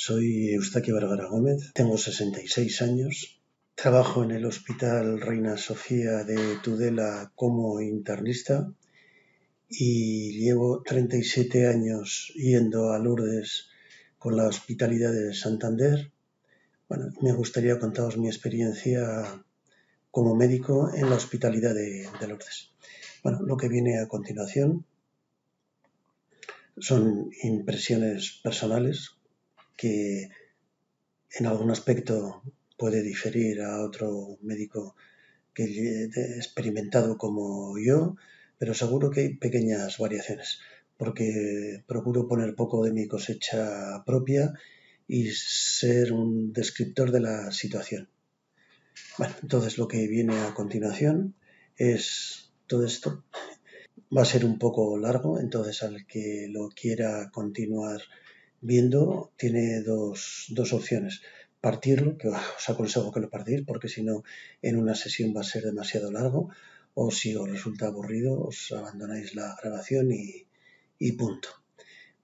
Soy Eustaquio Vergara Gómez, tengo 66 años, trabajo en el Hospital Reina Sofía de Tudela como internista y llevo 37 años yendo a Lourdes con la Hospitalidad de Santander. Bueno, me gustaría contaros mi experiencia como médico en la Hospitalidad de Lourdes. Bueno, lo que viene a continuación son impresiones personales que en algún aspecto puede diferir a otro médico que experimentado como yo, pero seguro que hay pequeñas variaciones, porque procuro poner poco de mi cosecha propia y ser un descriptor de la situación. Bueno, entonces lo que viene a continuación es todo esto. Va a ser un poco largo, entonces al que lo quiera continuar viendo tiene dos opciones. Partirlo, que os aconsejo que lo partáis, porque si no en una sesión va a ser demasiado largo, o si os resulta aburrido os abandonáis la grabación y punto.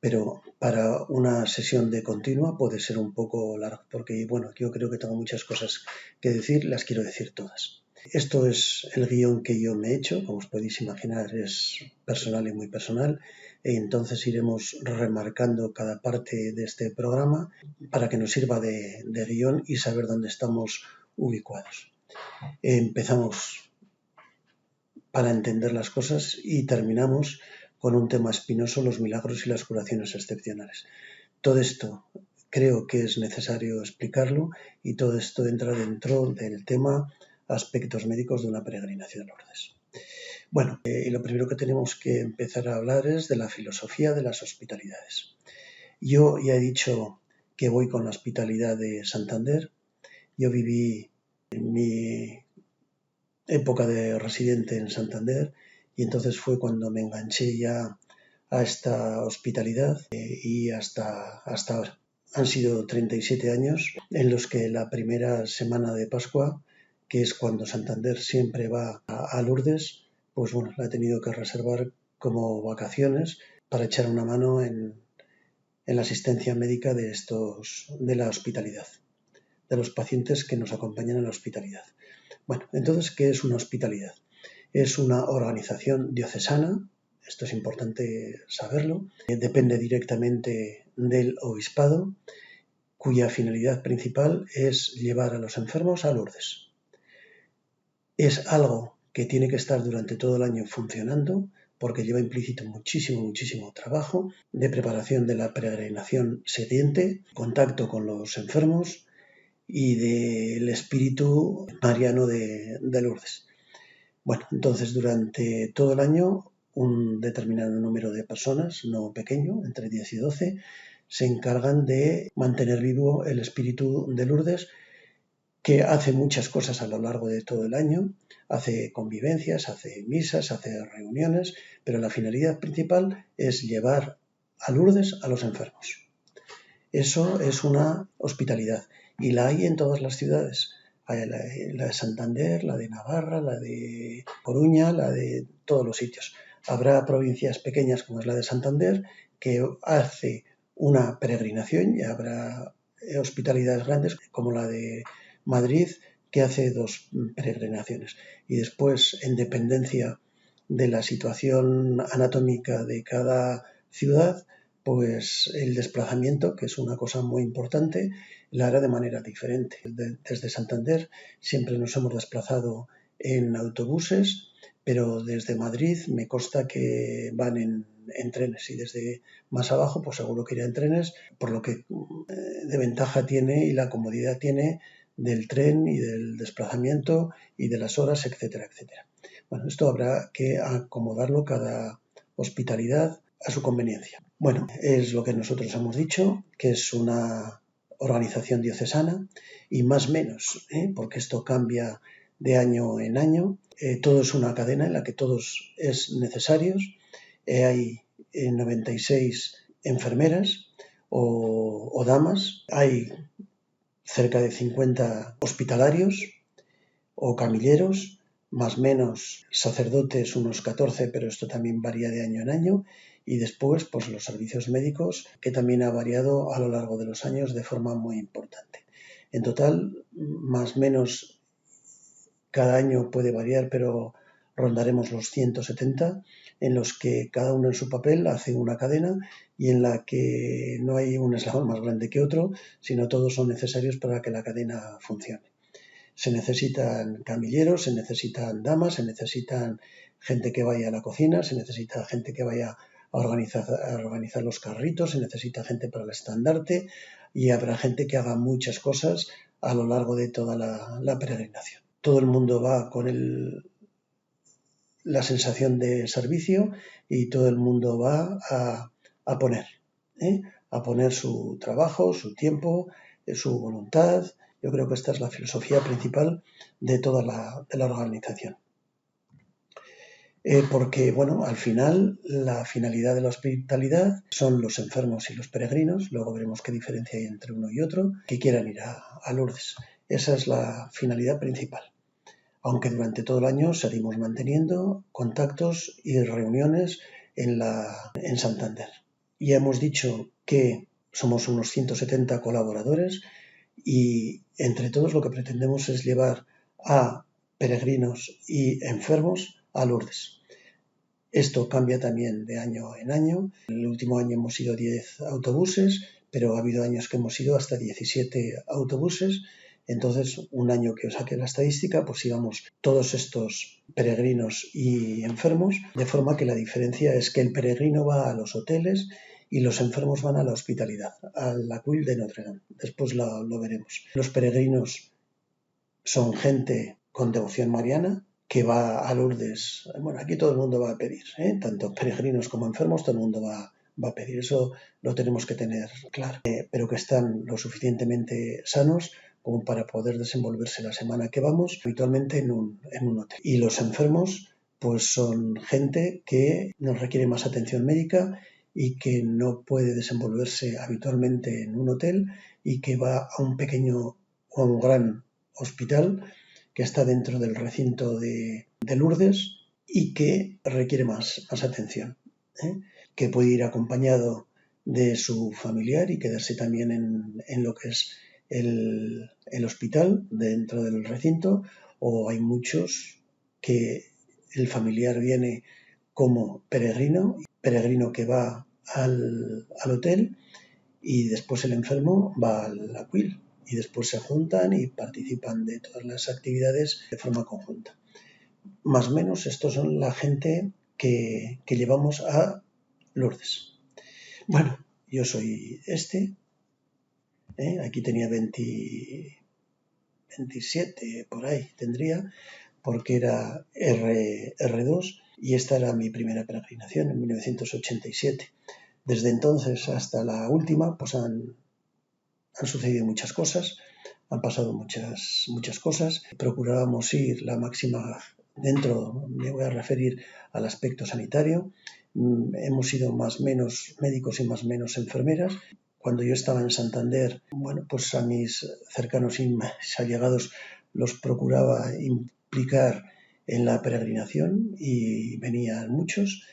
Pero para una sesión de continua puede ser un poco largo, porque bueno, yo creo que tengo muchas cosas que decir, las quiero decir todas. Esto es el guión que yo me he hecho, como os podéis imaginar es personal y muy personal, y entonces iremos remarcando cada parte de este programa para que nos sirva de guión y saber dónde estamos ubicados. Empezamos para entender las cosas y terminamos con un tema espinoso, los milagros y las curaciones excepcionales. Todo esto creo que es necesario explicarlo y todo esto entra dentro del tema aspectos médicos de una peregrinación a Lourdes. Bueno, y lo primero que tenemos que empezar a hablar es de la filosofía de las hospitalidades. Yo ya he dicho que voy con la Hospitalidad de Santander. Yo viví en mi época de residente en Santander y entonces fue cuando me enganché ya a esta hospitalidad y hasta ahora. Han sido 37 años en los que la primera semana de Pascua, que es cuando Santander siempre va a Lourdes, pues bueno, la he tenido que reservar como vacaciones para echar una mano en la asistencia médica de la hospitalidad, de los pacientes que nos acompañan en la hospitalidad. Bueno, entonces, ¿qué es una hospitalidad? Es una organización diocesana, esto es importante saberlo, depende directamente del obispado, cuya finalidad principal es llevar a los enfermos a Lourdes. Es algo que tiene que estar durante todo el año funcionando porque lleva implícito muchísimo trabajo de preparación de la peregrinación siguiente, contacto con los enfermos y del espíritu mariano de Lourdes. Bueno, entonces durante todo el año un determinado número de personas, no pequeño, entre 10 y 12, se encargan de mantener vivo el espíritu de Lourdes, que hace muchas cosas a lo largo de todo el año, hace convivencias, hace misas, hace reuniones, pero la finalidad principal es llevar a Lourdes a los enfermos. Eso es una hospitalidad y la hay en todas las ciudades. Hay la de Santander, la de Navarra, la de Coruña, la de todos los sitios. Habrá provincias pequeñas como es la de Santander que hace una peregrinación y habrá hospitalidades grandes como la de Madrid que hace 2 peregrinaciones. Y después, en dependencia de la situación anatómica de cada ciudad, pues el desplazamiento, que es una cosa muy importante, la hará de manera diferente. Desde Santander siempre nos hemos desplazado en autobuses, pero desde Madrid me consta que van en trenes y desde más abajo pues seguro que irá en trenes, por lo que de ventaja tiene y la comodidad tiene del tren y del desplazamiento y de las horas, etcétera, etcétera. Bueno, esto habrá que acomodarlo cada hospitalidad a su conveniencia. Bueno, es lo que nosotros hemos dicho, que es una organización diocesana y más o menos, porque esto cambia de año en año. Todo es una cadena en la que todos es necesarios. Hay 96 enfermeras o damas, hay cerca de 50 hospitalarios o camilleros, más o menos sacerdotes unos 14, pero esto también varía de año en año, Y después, pues los servicios médicos, que también ha variado a lo largo de los años de forma muy importante. En total, más o menos, cada año puede variar, pero rondaremos los 170, en los que cada uno en su papel hace una cadena y en la que no hay un eslabón más grande que otro, sino todos son necesarios para que la cadena funcione. Se necesitan camilleros, se necesitan damas, se necesitan gente que vaya a la cocina, se necesita gente que vaya a organizar los carritos, se necesita gente para el estandarte y habrá gente que haga muchas cosas a lo largo de toda la peregrinación. Todo el mundo va con la sensación de servicio y todo el mundo va a poner, a poner su trabajo, su tiempo, su voluntad. Yo creo que esta es la filosofía principal de toda la organización. Porque, bueno, al final, la finalidad de la hospitalidad son los enfermos y los peregrinos, luego veremos qué diferencia hay entre uno y otro, que quieran ir a Lourdes. Esa es la finalidad principal. Aunque durante todo el año seguimos manteniendo contactos y reuniones en Santander. Ya hemos dicho que somos unos 170 colaboradores y entre todos lo que pretendemos es llevar a peregrinos y enfermos a Lourdes. Esto cambia también de año en año. El último año hemos ido 10 autobuses, pero ha habido años que hemos ido hasta 17 autobuses. Entonces, un año que os saque la estadística, pues íbamos todos estos peregrinos y enfermos, de forma que la diferencia es que el peregrino va a los hoteles y los enfermos van a la hospitalidad, a la Cuil de Notre Dame. Después lo veremos. Los peregrinos son gente con devoción mariana, que va a Lourdes. Bueno, aquí todo el mundo va a pedir, tanto peregrinos como enfermos, todo el mundo va a pedir. Eso lo tenemos que tener claro. Pero que están lo suficientemente sanos como para poder desenvolverse la semana que vamos, habitualmente en un hotel. Y los enfermos, pues son gente que nos requiere más atención médica y que no puede desenvolverse habitualmente en un hotel y que va a un pequeño o a un gran hospital que está dentro del recinto de Lourdes y que requiere más atención, que puede ir acompañado de su familiar y quedarse también en lo que es el hospital dentro del recinto, o hay muchos que el familiar viene como peregrino que va al hotel y después el enfermo va al Aquil y después se juntan y participan de todas las actividades de forma conjunta. Más o menos estos son la gente que llevamos a Lourdes. Bueno, yo soy aquí tenía 27 por ahí tendría, porque era R2 y esta era mi primera peregrinación en 1987. Desde entonces hasta la última, pues han sucedido muchas cosas, han pasado muchas cosas. Procurábamos ir la máxima dentro, me voy a referir al aspecto sanitario. Hemos sido más o menos médicos y más o menos enfermeras. Cuando yo estaba en Santander, bueno, pues a mis cercanos y allegados los procuraba implicar en la peregrinación y venían muchos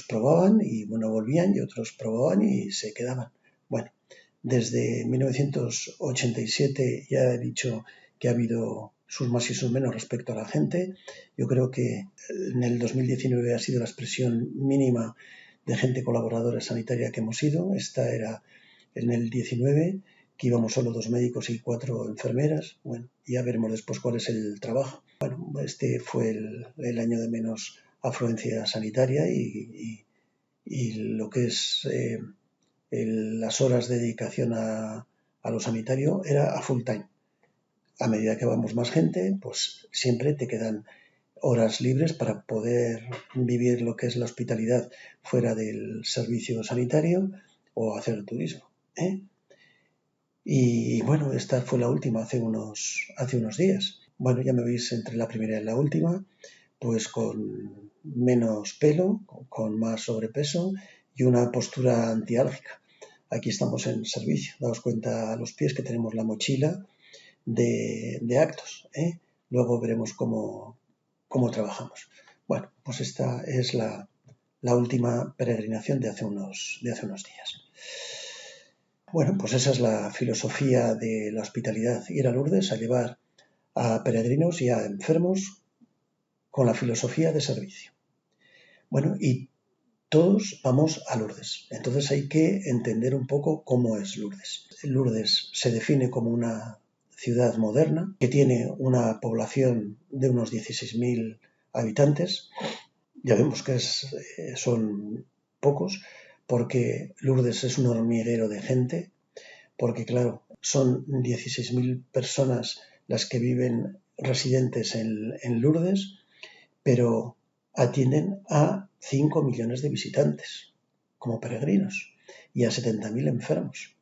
probaban y bueno, volvían y otros probaban y se quedaban. Bueno, desde 1987 ya he dicho que ha habido sus más y sus menos respecto a la gente. Yo creo que en el 2019 ha sido la expresión mínima de gente colaboradora sanitaria que hemos ido. Esta era en el 19, que íbamos solo 2 médicos y 4 enfermeras. Bueno, ya veremos después cuál es el trabajo. Bueno, este fue el año de menos afluencia sanitaria y lo que es las horas de dedicación a lo sanitario era a full time. A medida que vamos más gente, pues siempre te quedan horas libres para poder vivir lo que es la hospitalidad fuera del servicio sanitario o hacer turismo. Y bueno, esta fue la última hace unos días. Bueno, ya me veis entre la primera y la última, pues con menos pelo, con más sobrepeso y una postura antiálgica. Aquí estamos en servicio. Daos cuenta a los pies que tenemos la mochila de actos. Luego veremos cómo trabajamos. Bueno, pues esta es la la última peregrinación de hace unos días. Bueno, pues esa es la filosofía de la hospitalidad, ir a Lourdes a llevar a peregrinos y a enfermos con la filosofía de servicio. Bueno, y todos vamos a Lourdes. Entonces hay que entender un poco cómo es Lourdes. Lourdes se define como una ciudad moderna que tiene una población de unos 16.000 habitantes. Ya vemos que son pocos porque Lourdes es un hormiguero de gente, porque claro, son 16.000 personas las que viven residentes en Lourdes, pero atienden a 5 millones de visitantes como peregrinos y a 70.000 enfermos.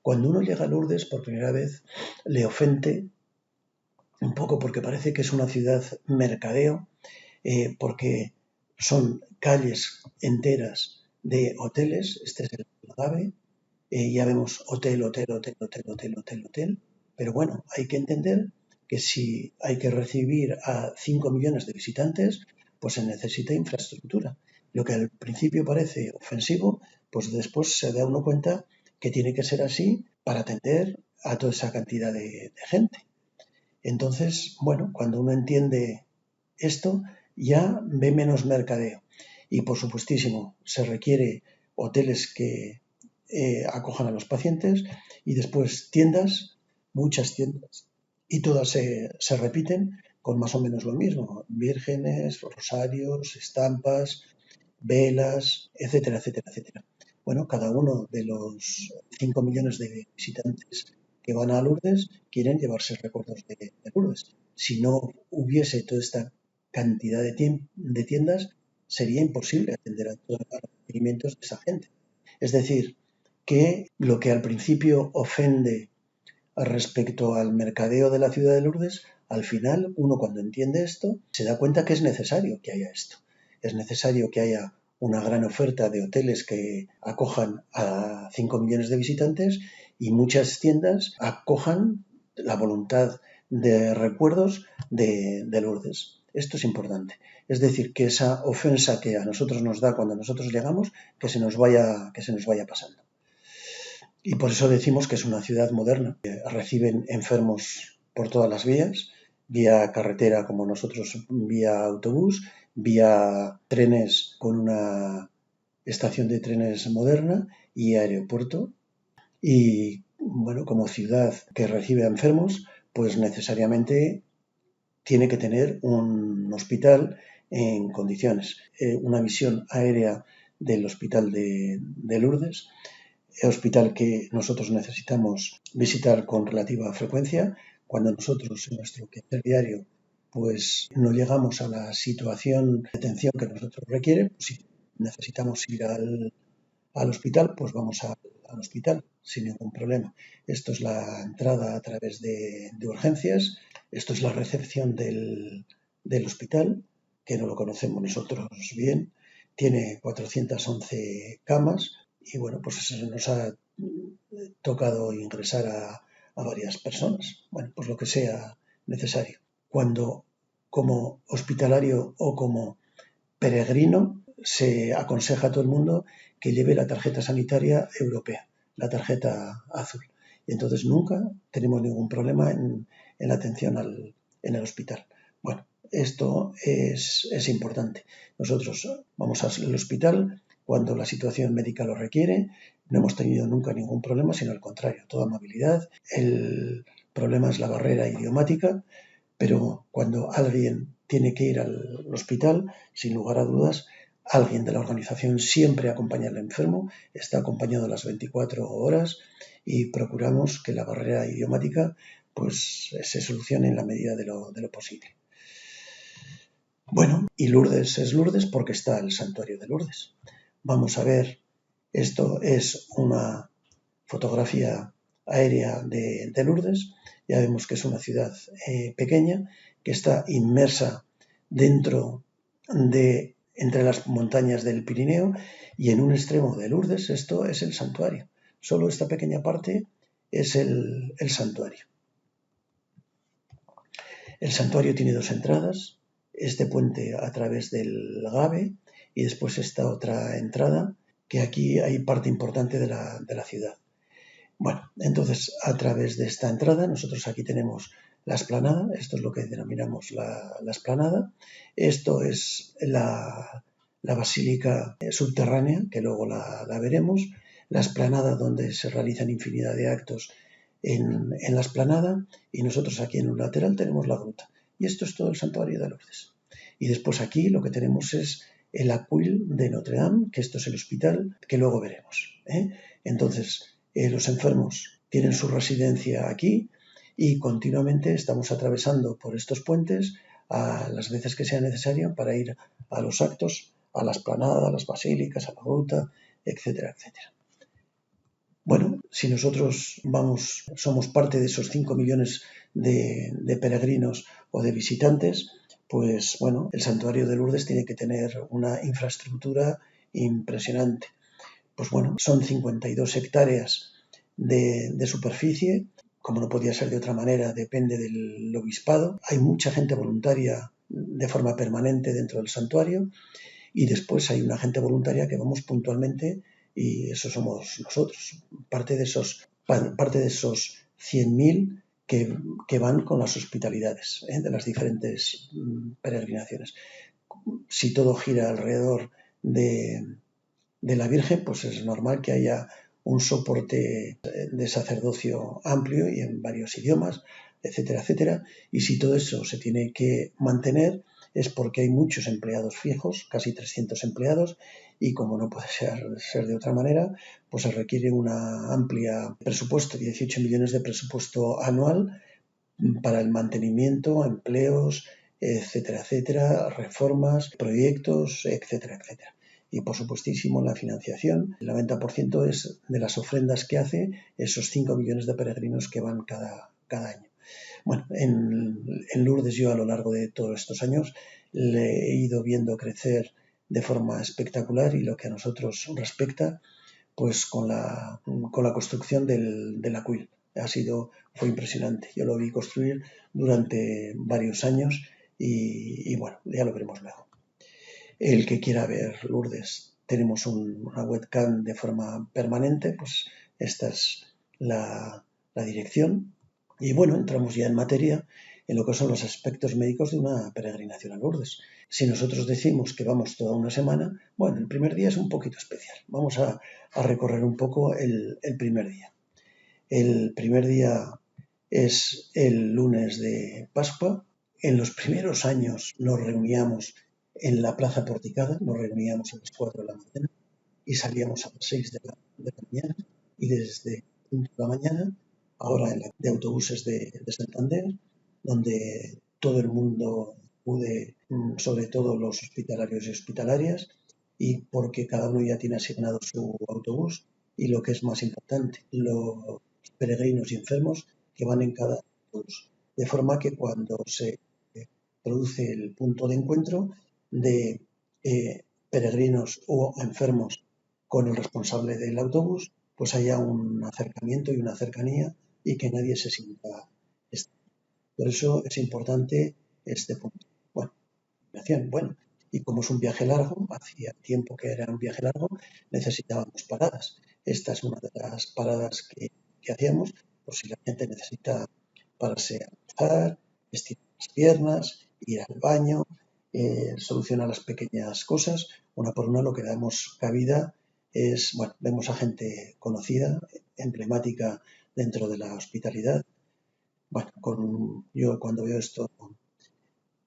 Cuando uno llega a Lourdes por primera vez, le ofende un poco porque parece que es una ciudad mercadeo, porque son calles enteras de hoteles. Este es el Agave. Ya vemos hotel, pero bueno, hay que entender que si hay que recibir a 5 millones de visitantes, pues se necesita infraestructura. Lo que al principio parece ofensivo, pues después se da uno cuenta que tiene que ser así para atender a toda esa cantidad de gente. Entonces, bueno, cuando uno entiende esto, ya ve menos mercadeo. Y por supuestísimo, se requiere hoteles que acojan a los pacientes y después tiendas, muchas tiendas, y todas se repiten con más o menos lo mismo: vírgenes, rosarios, estampas, velas, etcétera, etcétera, etcétera. Bueno, cada uno de los 5 millones de visitantes que van a Lourdes quieren llevarse recuerdos de Lourdes. Si no hubiese toda esta cantidad de tiendas, sería imposible atender a todos los requerimientos de esa gente. Es decir, que lo que al principio ofende respecto al mercadeo de la ciudad de Lourdes, al final uno, cuando entiende esto, se da cuenta que es necesario que haya esto. Es necesario que haya una gran oferta de hoteles que acojan a 5 millones de visitantes y muchas tiendas acojan la voluntad de recuerdos de Lourdes. Esto es importante. Es decir, que esa ofensa que a nosotros nos da cuando nosotros llegamos, que se nos vaya pasando. Y por eso decimos que es una ciudad moderna. Reciben enfermos por todas las vías, vía carretera como nosotros, vía autobús, vía trenes con una estación de trenes moderna y aeropuerto. Y bueno, como ciudad que recibe a enfermos, pues necesariamente tiene que tener un hospital en condiciones. Una visión aérea del hospital de Lourdes, hospital que nosotros necesitamos visitar con relativa frecuencia. Cuando nosotros en nuestro quehacer diario pues no llegamos a la situación de atención que nosotros requiere, pues si necesitamos ir al hospital, pues vamos al hospital sin ningún problema. Esto es la entrada a través de urgencias, esto es la recepción del hospital, que no lo conocemos nosotros bien. Tiene 411 camas y bueno, pues nos ha tocado ingresar a varias personas. Bueno, pues lo que sea necesario. Cuando como hospitalario o como peregrino se aconseja a todo el mundo que lleve la tarjeta sanitaria europea, la tarjeta azul. Y entonces nunca tenemos ningún problema en la atención en el hospital. Bueno, esto es importante. Nosotros vamos al hospital cuando la situación médica lo requiere. No hemos tenido nunca ningún problema, sino al contrario, toda amabilidad. El problema es la barrera idiomática, pero cuando alguien tiene que ir al hospital, sin lugar a dudas, alguien de la organización siempre acompaña al enfermo, está acompañado las 24 horas y procuramos que la barrera idiomática pues se solucione en la medida de lo posible. Bueno, y Lourdes es Lourdes porque está el santuario de Lourdes. Vamos a ver, esto es una fotografía aérea de Lourdes. Ya vemos que es una ciudad pequeña que está inmersa entre las montañas del Pirineo, y en un extremo de Lourdes esto es el santuario. Solo esta pequeña parte es el santuario. El santuario tiene dos entradas, este puente a través del Agave y después esta otra entrada, que aquí hay parte importante de la ciudad. Bueno, entonces a través de esta entrada nosotros aquí tenemos la explanada, esto es lo que denominamos la explanada, esto es la basílica subterránea, que luego la veremos, la explanada donde se realizan infinidad de actos en la explanada, y nosotros aquí en un lateral tenemos la gruta. Y esto es todo el santuario de Lourdes. Y después aquí lo que tenemos es el Aquil de Notre Dame, que esto es el hospital, que luego veremos. Entonces, los enfermos tienen su residencia aquí y continuamente estamos atravesando por estos puentes a las veces que sea necesario para ir a los actos, a la explanada, a las basílicas, a la gruta, etcétera, etcétera. Bueno, si nosotros somos parte de esos 5 millones de peregrinos o de visitantes, pues bueno, el santuario de Lourdes tiene que tener una infraestructura impresionante. Pues bueno, son 52 hectáreas de superficie, como no podía ser de otra manera, depende del obispado. Hay mucha gente voluntaria de forma permanente dentro del santuario, y después hay una gente voluntaria que vamos puntualmente, y eso somos nosotros, parte de esos 100.000 que van con las hospitalidades de las diferentes peregrinaciones. Si todo gira alrededor de la Virgen, pues es normal que haya un soporte de sacerdocio amplio y en varios idiomas, etcétera, etcétera. Y si todo eso se tiene que mantener, es porque hay muchos empleados fijos, casi 300 empleados, y como no puede ser de otra manera, pues se requiere una amplia presupuesto, 18 millones de presupuesto anual para el mantenimiento, empleos, etcétera, etcétera, reformas, proyectos, etcétera, etcétera. Y por supuestísimo la financiación, el 90% es de las ofrendas que hace esos 5 millones de peregrinos que van cada año. Bueno, en Lourdes yo a lo largo de todos estos años le he ido viendo crecer de forma espectacular, y lo que a nosotros respecta, pues con la construcción del Aquil. Fue impresionante. Yo lo vi construir durante varios años y bueno, ya lo veremos luego. El que quiera ver Lourdes, tenemos una webcam de forma permanente, pues esta es la dirección. Y bueno, entramos ya en materia en lo que son los aspectos médicos de una peregrinación a Lourdes. Si nosotros decimos que vamos toda una semana, bueno, el primer día es un poquito especial. Vamos a recorrer un poco el primer día. El primer día es el lunes de Pascua. En los primeros años nos reuníamos en la plaza porticada, nos reuníamos a las 4 de la mañana y salíamos a las 6 de la mañana, y desde 5 de la mañana, ahora de autobuses de Santander, donde todo el mundo acude, sobre todo los hospitalarios y hospitalarias, y porque cada uno ya tiene asignado su autobús, y lo que es más importante, los peregrinos y enfermos que van en cada autobús. De forma que cuando se produce el punto de encuentro de peregrinos o enfermos con el responsable del autobús, pues haya un acercamiento y una cercanía, y que nadie se sienta extraño. Por eso es importante este punto. Bueno, y como es un viaje largo, hacía tiempo que era un viaje largo, necesitábamos paradas. Esta es una de las paradas que hacíamos, por si la gente necesita pararse a almorzar, estirar las piernas, ir al baño, solucionar las pequeñas cosas. Una por una lo que damos cabida es, bueno, vemos a gente conocida, emblemática dentro de la hospitalidad. Bueno, yo cuando veo esto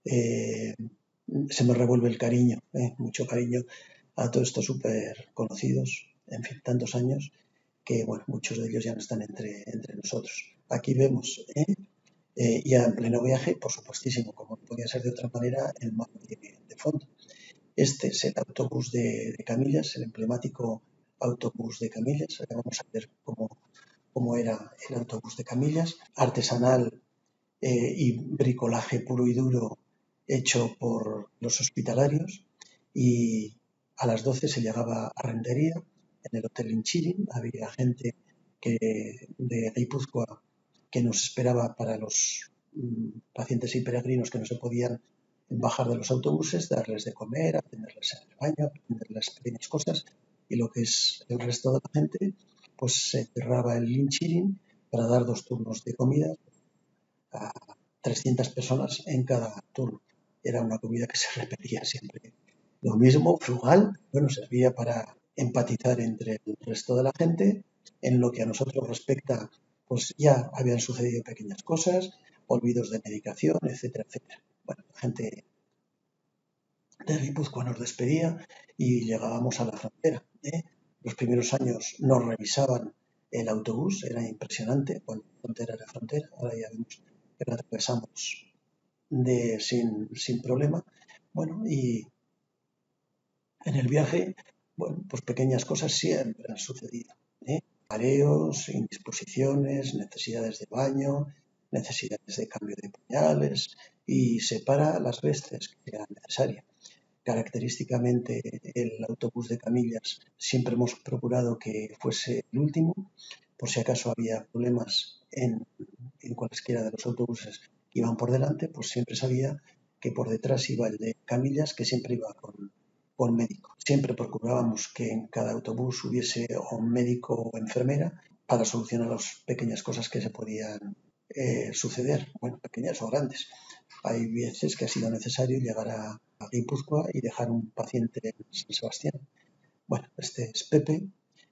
se me revuelve el cariño, mucho cariño a todos estos súper conocidos, en fin, tantos años que, bueno, muchos de ellos ya no están entre nosotros. Aquí vemos, ya en pleno viaje, por supuestísimo, como no podía ser de otra manera, el mar de fondo. Este es el autobús de Camillas, el emblemático autobús de Camillas. Ahora vamos a ver cómo era el autobús de Camillas, artesanal y bricolaje puro y duro hecho por los hospitalarios, y a las 12 se llegaba a Rentería, en el Hotel Inchirin. Había gente de Guipúzcoa que nos esperaba para los pacientes y peregrinos que no se podían bajar de los autobuses, darles de comer, atenderles en el baño, atenderles pequeñas cosas, y lo que es el resto de la gente, pues se cerraba el linchirin para dar 2 turnos de comida a 300 personas en cada turno. Era una comida que se repetía siempre. Lo mismo, frugal, bueno, servía para empatizar entre el resto de la gente. En lo que a nosotros respecta, pues ya habían sucedido pequeñas cosas, olvidos de medicación, etcétera, etcétera. Bueno, la gente de Guipúzcoa nos despedía y llegábamos a la frontera, ¿eh? Los primeros años nos revisaban el autobús, era impresionante, cuando la frontera era frontera, ahora ya vemos que la atravesamos sin problema. Bueno, y en el viaje, bueno, pues pequeñas cosas siempre han sucedido, ¿eh? Mareos, indisposiciones, necesidades de baño, necesidades de cambio de pañales, y se para las veces que sea necesaria. Característicamente, el autobús de camillas siempre hemos procurado que fuese el último, por si acaso había problemas en cualesquiera de los autobuses que iban por delante, pues siempre sabía que por detrás iba el de camillas, que siempre iba con médico. Siempre procurábamos que en cada autobús hubiese un médico o enfermera para solucionar las pequeñas cosas que se podían suceder, bueno, pequeñas o grandes. Hay veces que ha sido necesario llegar a Guipúzcoa y dejar un paciente en San Sebastián. Bueno, este es Pepe,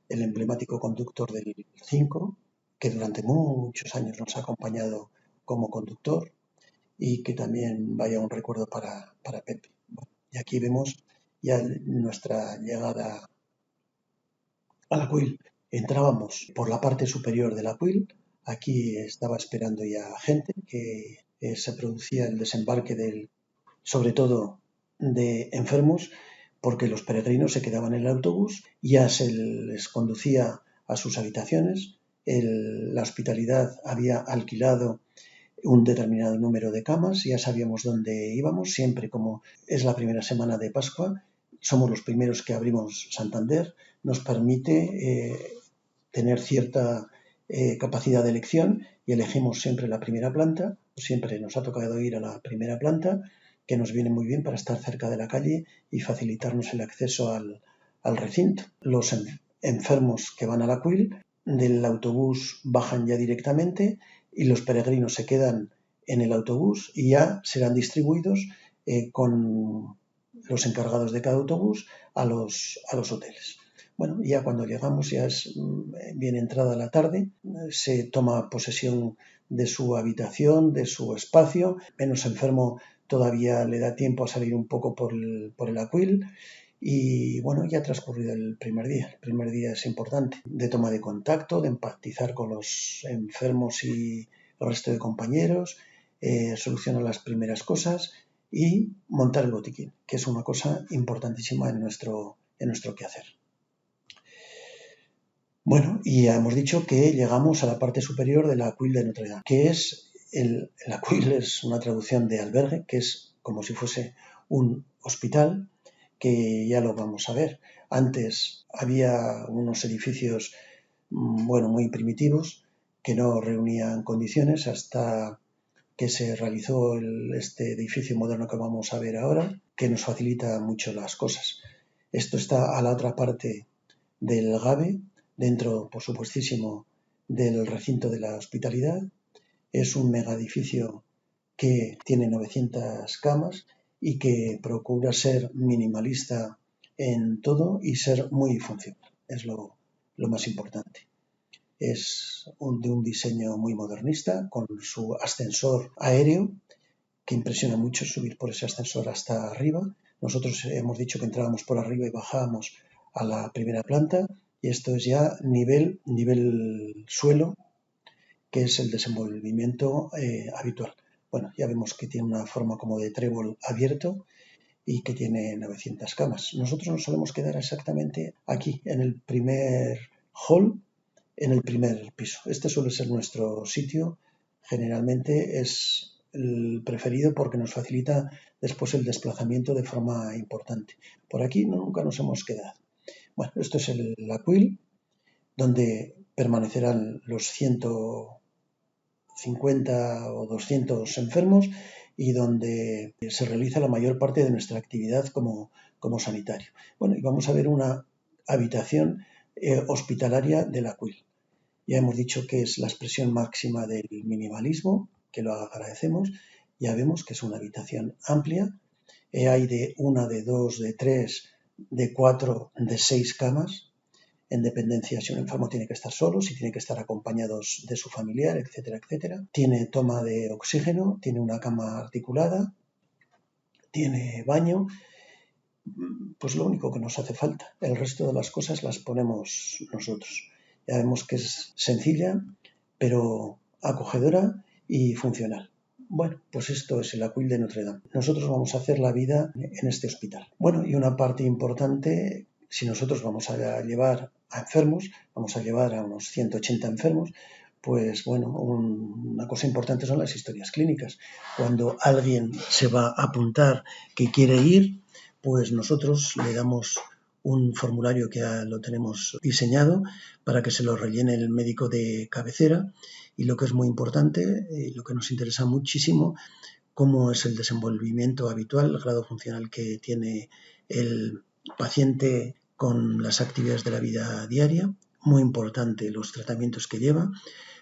el emblemático conductor del 5, que durante muchos años nos ha acompañado como conductor, y que también vaya un recuerdo para Pepe. Bueno, y aquí vemos ya nuestra llegada a la Cuil. Entrábamos por la parte superior de la Cuil. Aquí estaba esperando ya gente, que se producía el desembarque sobre todo de enfermos, porque los peregrinos se quedaban en el autobús, ya se les conducía a sus habitaciones. La hospitalidad había alquilado un determinado número de camas, ya sabíamos dónde íbamos, siempre como es la primera semana de Pascua, somos los primeros que abrimos Santander, nos permite tener cierta capacidad de elección, y elegimos siempre la primera planta. Siempre nos ha tocado ir a la primera planta, que nos viene muy bien para estar cerca de la calle y facilitarnos el acceso al recinto. Los enfermos que van a la Cuil del autobús bajan ya directamente, y los peregrinos se quedan en el autobús y ya serán distribuidos con los encargados de cada autobús a los hoteles. Bueno, ya cuando llegamos, ya es bien entrada la tarde, se toma posesión de su habitación, de su espacio. Menos enfermo todavía le da tiempo a salir un poco por el Aquil. Y bueno, ya ha transcurrido el primer día. El primer día es importante, de toma de contacto, de empatizar con los enfermos y el resto de compañeros, solucionar las primeras cosas y montar el botiquín, que es una cosa importantísima en nuestro quehacer. Bueno, y ya hemos dicho que llegamos a la parte superior de la Aquil de Notre Dame, que es el Aquil es una traducción de albergue, que es como si fuese un hospital, que ya lo vamos a ver. Antes había unos edificios, bueno, muy primitivos, que no reunían condiciones, hasta que se realizó este edificio moderno que vamos a ver ahora, que nos facilita mucho las cosas. Esto está a la otra parte del GABE, dentro, por supuestísimo, del recinto de la hospitalidad. Es un megaedificio que tiene 900 camas y que procura ser minimalista en todo y ser muy funcional. Es lo más importante. Es de un diseño muy modernista, con su ascensor aéreo, que impresiona mucho subir por ese ascensor hasta arriba. Nosotros hemos dicho que entrábamos por arriba y bajábamos a la primera planta, y esto es ya nivel suelo, que es el desenvolvimiento habitual. Bueno, ya vemos que tiene una forma como de trébol abierto y que tiene 900 camas. Nosotros nos solemos quedar exactamente aquí, en el primer hall, en el primer piso. Este suele ser nuestro sitio. Generalmente es el preferido porque nos facilita después el desplazamiento de forma importante. Por aquí nunca nos hemos quedado. Bueno, esto es el Aquil, donde permanecerán los 50 o 200 enfermos y donde se realiza la mayor parte de nuestra actividad como sanitario. Bueno, y vamos a ver una habitación hospitalaria de la CUIL. Ya hemos dicho que es la expresión máxima del minimalismo, que lo agradecemos. Ya vemos que es una habitación amplia. Hay de 1, de 2, de 3, de 4, de 6 camas, en dependencia si un enfermo tiene que estar solo, si tiene que estar acompañados de su familiar, etcétera, etcétera. Tiene toma de oxígeno, tiene una cama articulada, tiene baño. Pues lo único que nos hace falta. El resto de las cosas las ponemos nosotros. Ya vemos que es sencilla, pero acogedora y funcional. Bueno, pues esto es el ACUIL de Notre Dame. Nosotros vamos a hacer la vida en este hospital. Bueno, y una parte importante, si nosotros vamos a llevar a enfermos, vamos a llevar a unos 180 enfermos, pues bueno, una cosa importante son las historias clínicas. Cuando alguien se va a apuntar que quiere ir, pues nosotros le damos un formulario que ya lo tenemos diseñado para que se lo rellene el médico de cabecera y lo que es muy importante y lo que nos interesa muchísimo, cómo es el desenvolvimiento habitual, el grado funcional que tiene el paciente con las actividades de la vida diaria, muy importante los tratamientos que lleva,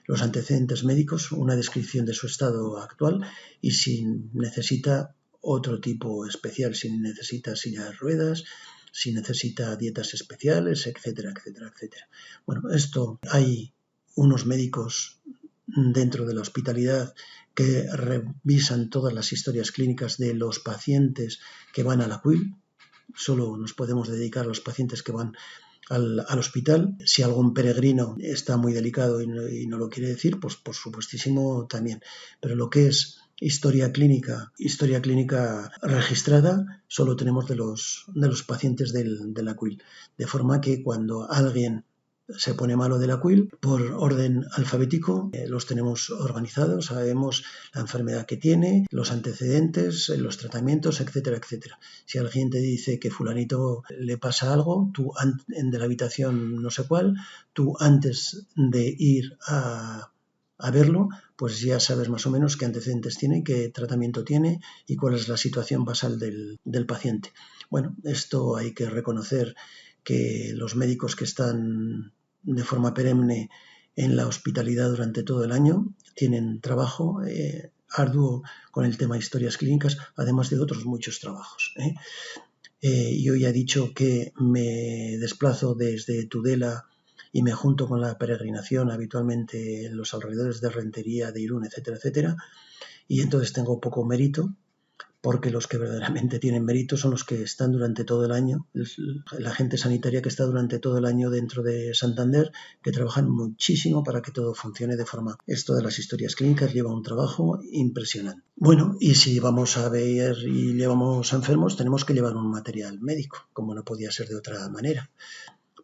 los antecedentes médicos, una descripción de su estado actual y si necesita otro tipo especial, si necesita silla de ruedas, si necesita dietas especiales, etcétera, etcétera, etcétera. Bueno, esto hay unos médicos dentro de la hospitalidad que revisan todas las historias clínicas de los pacientes que van a la CUIL. Solo nos podemos dedicar a los pacientes que van al hospital. Si algún peregrino está muy delicado y no lo quiere decir, pues por supuestísimo también. Pero lo que es historia clínica registrada, solo tenemos de los pacientes de la CUIL. De forma que cuando alguien se pone malo de la CUIL, por orden alfabético, los tenemos organizados, sabemos la enfermedad que tiene, los antecedentes, los tratamientos, etcétera, etcétera. Si alguien te dice que fulanito le pasa algo, tú de la habitación no sé cuál, tú antes de ir a verlo, pues ya sabes más o menos qué antecedentes tiene, qué tratamiento tiene y cuál es la situación basal del paciente. Bueno, esto hay que reconocer que los médicos que están de forma perenne en la hospitalidad durante todo el año tienen trabajo arduo con el tema de historias clínicas, además de otros muchos trabajos. Yo ya he dicho que me desplazo desde Tudela y me junto con la peregrinación habitualmente en los alrededores de Rentería, de Irún, etcétera, etcétera, y entonces tengo poco mérito, porque los que verdaderamente tienen mérito son los que están durante todo el año, la gente sanitaria que está durante todo el año dentro de Santander, que trabajan muchísimo para que todo funcione de forma. Esto de las historias clínicas lleva un trabajo impresionante. Bueno, y si vamos a ver y llevamos a enfermos, tenemos que llevar un material médico, como no podía ser de otra manera.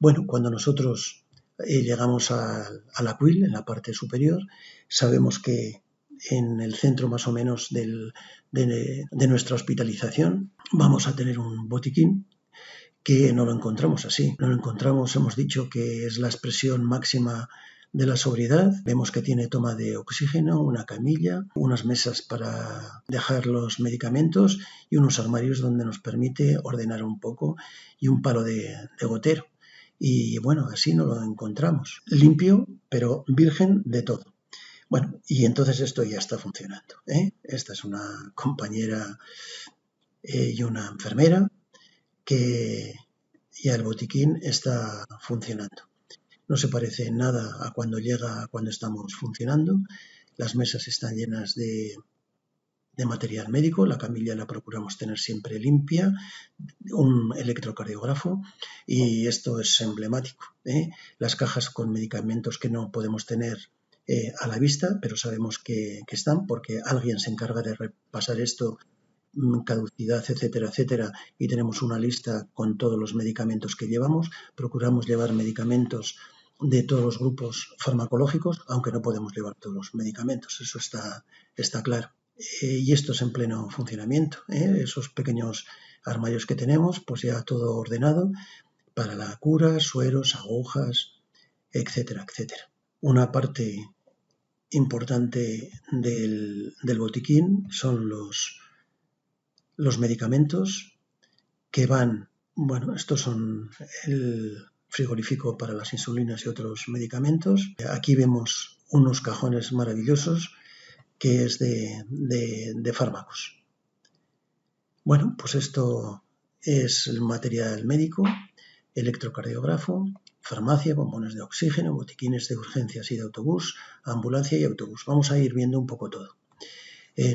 Bueno, cuando nosotros llegamos a la CUIL, en la parte superior, sabemos que en el centro más o menos de nuestra hospitalización vamos a tener un botiquín que no lo encontramos así. No lo encontramos, hemos dicho que es la expresión máxima de la sobriedad. Vemos que tiene toma de oxígeno, una camilla, unas mesas para dejar los medicamentos y unos armarios donde nos permite ordenar un poco y un palo de gotero. Y bueno, así no lo encontramos. Limpio, pero virgen de todo. Bueno, y entonces esto ya está funcionando. Esta es una compañera y una enfermera que ya el botiquín está funcionando. No se parece en nada a cuando cuando estamos funcionando. Las mesas están llenas de material médico, la camilla la procuramos tener siempre limpia, un electrocardiógrafo y esto es emblemático. Las cajas con medicamentos que no podemos tener a la vista, pero sabemos que están porque alguien se encarga de repasar esto, caducidad, etcétera, etcétera, y tenemos una lista con todos los medicamentos que llevamos. Procuramos llevar medicamentos de todos los grupos farmacológicos, aunque no podemos llevar todos los medicamentos, eso está claro. Y esto es en pleno funcionamiento. Esos pequeños armarios que tenemos, pues ya todo ordenado para la cura, sueros, agujas, etcétera, etcétera. Una parte importante del botiquín son los medicamentos que van, bueno, estos son el frigorífico para las insulinas y otros medicamentos. Aquí vemos unos cajones maravillosos que es de fármacos. Bueno, pues esto es el material médico, electrocardiógrafo, farmacia, bombones de oxígeno, botiquines de urgencias y de autobús, ambulancia y autobús. Vamos a ir viendo un poco todo.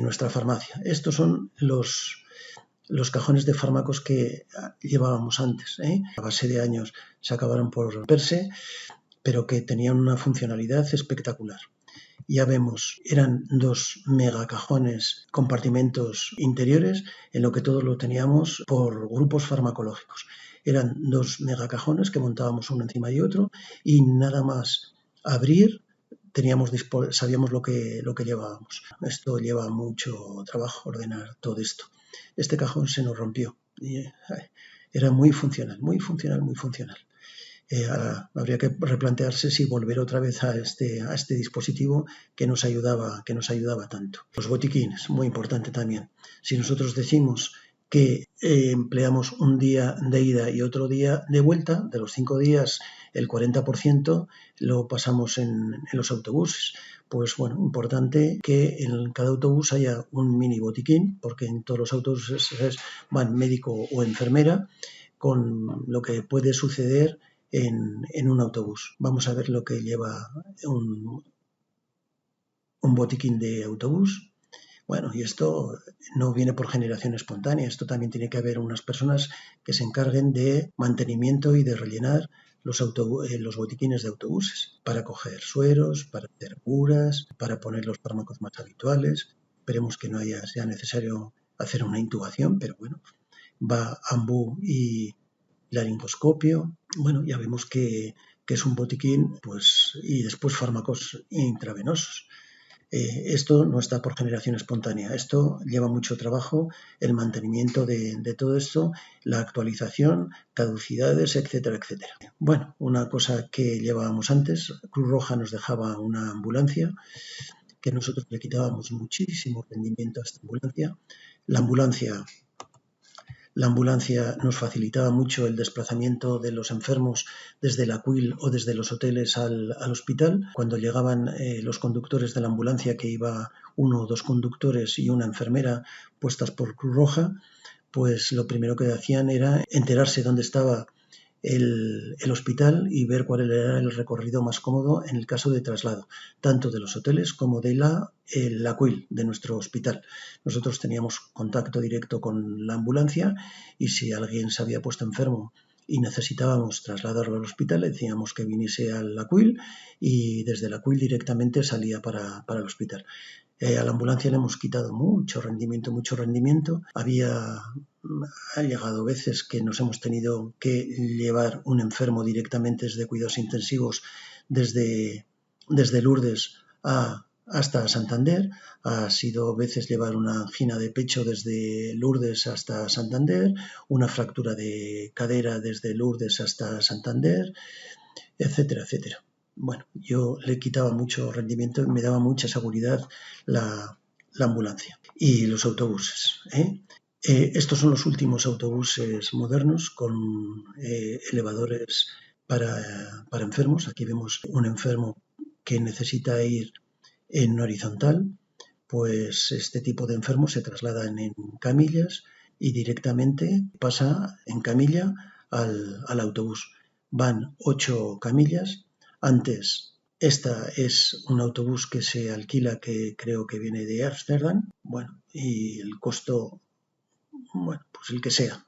Nuestra farmacia. Estos son los cajones de fármacos que llevábamos antes. A base de años se acabaron por romperse, pero que tenían una funcionalidad espectacular. Ya vemos, eran 2 megacajones, compartimentos interiores, en lo que todo lo teníamos por grupos farmacológicos. Eran 2 megacajones que montábamos uno encima de otro y nada más abrir sabíamos lo que llevábamos. Esto lleva mucho trabajo, ordenar todo esto. Este cajón se nos rompió. Era muy funcional, muy funcional, muy funcional. Ahora habría que replantearse si volver otra vez a este dispositivo que nos ayudaba tanto. Los botiquines, muy importante también. Si nosotros decimos que empleamos un día de ida y otro día de vuelta, de los 5 días, el 40% lo pasamos en los autobuses. Pues bueno, importante que en cada autobús haya un mini botiquín, porque en todos los autobuses van médico o enfermera, con lo que puede suceder en un autobús. Vamos a ver lo que lleva un botiquín de autobús. Bueno, y esto no viene por generación espontánea, esto también tiene que haber unas personas que se encarguen de mantenimiento y de rellenar los botiquines de autobuses para coger sueros, para hacer curas, para poner los fármacos más habituales. Esperemos que no sea necesario hacer una intubación, pero bueno, va ambú y laringoscopio. Bueno, ya vemos que es un botiquín, pues, y después fármacos intravenosos. Esto no está por generación espontánea, esto lleva mucho trabajo, el mantenimiento de todo esto, la actualización, caducidades, etcétera, etcétera. Bueno, una cosa que llevábamos antes, Cruz Roja nos dejaba una ambulancia, que nosotros le quitábamos muchísimo rendimiento a esta ambulancia. La ambulancia nos facilitaba mucho el desplazamiento de los enfermos desde la CUIL o desde los hoteles al hospital. Cuando llegaban los conductores de la ambulancia, que iba 1 o 2 conductores y una enfermera puestas por Cruz Roja, pues lo primero que hacían era enterarse dónde estaba el hospital y ver cuál era el recorrido más cómodo en el caso de traslado, tanto de los hoteles como de la CUIL, de nuestro hospital. Nosotros teníamos contacto directo con la ambulancia y si alguien se había puesto enfermo y necesitábamos trasladarlo al hospital, le decíamos que viniese a la CUIL y desde la CUIL directamente salía para el hospital. A la ambulancia le hemos quitado mucho rendimiento. Ha llegado veces que nos hemos tenido que llevar un enfermo directamente desde cuidados intensivos desde Lourdes hasta Santander. Ha sido veces llevar una angina de pecho desde Lourdes hasta Santander, una fractura de cadera desde Lourdes hasta Santander, etcétera, etcétera. Bueno, yo le quitaba mucho rendimiento y me daba mucha seguridad la ambulancia. Y los autobuses. Estos son los últimos autobuses modernos con elevadores para enfermos. Aquí vemos un enfermo que necesita ir en horizontal, pues este tipo de enfermos se trasladan en camillas y directamente pasa en camilla al autobús. Van 8 camillas. Antes, esta es un autobús que se alquila, que creo que viene de Ámsterdam. Bueno, y el costo, bueno, pues el que sea.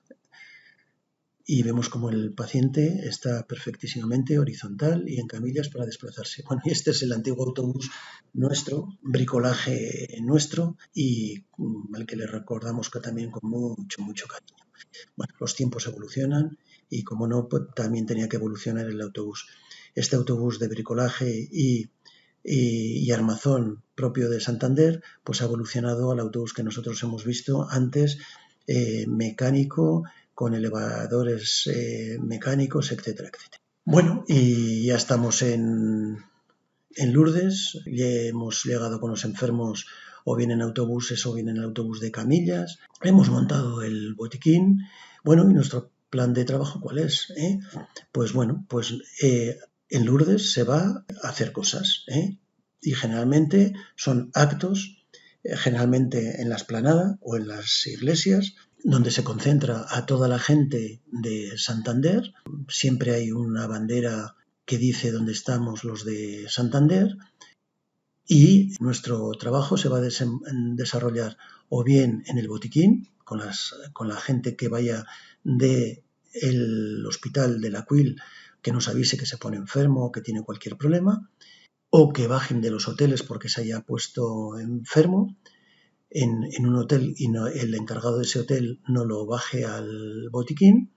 Y vemos como el paciente está perfectísimamente horizontal y en camillas para desplazarse. Bueno, y este es el antiguo autobús nuestro, bricolaje nuestro, y al que le recordamos que también con mucho cariño. Bueno, los tiempos evolucionan y, como no, pues también tenía que evolucionar el autobús. Este autobús de bricolaje y armazón propio de Santander, pues ha evolucionado al autobús que nosotros hemos visto antes, mecánico, con elevadores mecánicos, etcétera, etcétera. Bueno, y ya estamos en en Lourdes hemos llegado con los enfermos o bien en autobuses o bien en autobús de camillas. Hemos montado el botiquín. Bueno, ¿y nuestro plan de trabajo cuál es? Pues bueno, en Lourdes se va a hacer cosas, y generalmente son actos, generalmente en la explanada o en las iglesias, donde se concentra a toda la gente de Santander. Siempre hay una bandera que dice dónde estamos los de Santander, y nuestro trabajo se va a desarrollar o bien en el botiquín, con la gente que vaya del hospital de la Quil, que nos avise que se pone enfermo o que tiene cualquier problema, o que bajen de los hoteles porque se haya puesto enfermo en un hotel y el encargado de ese hotel no lo baje al botiquín,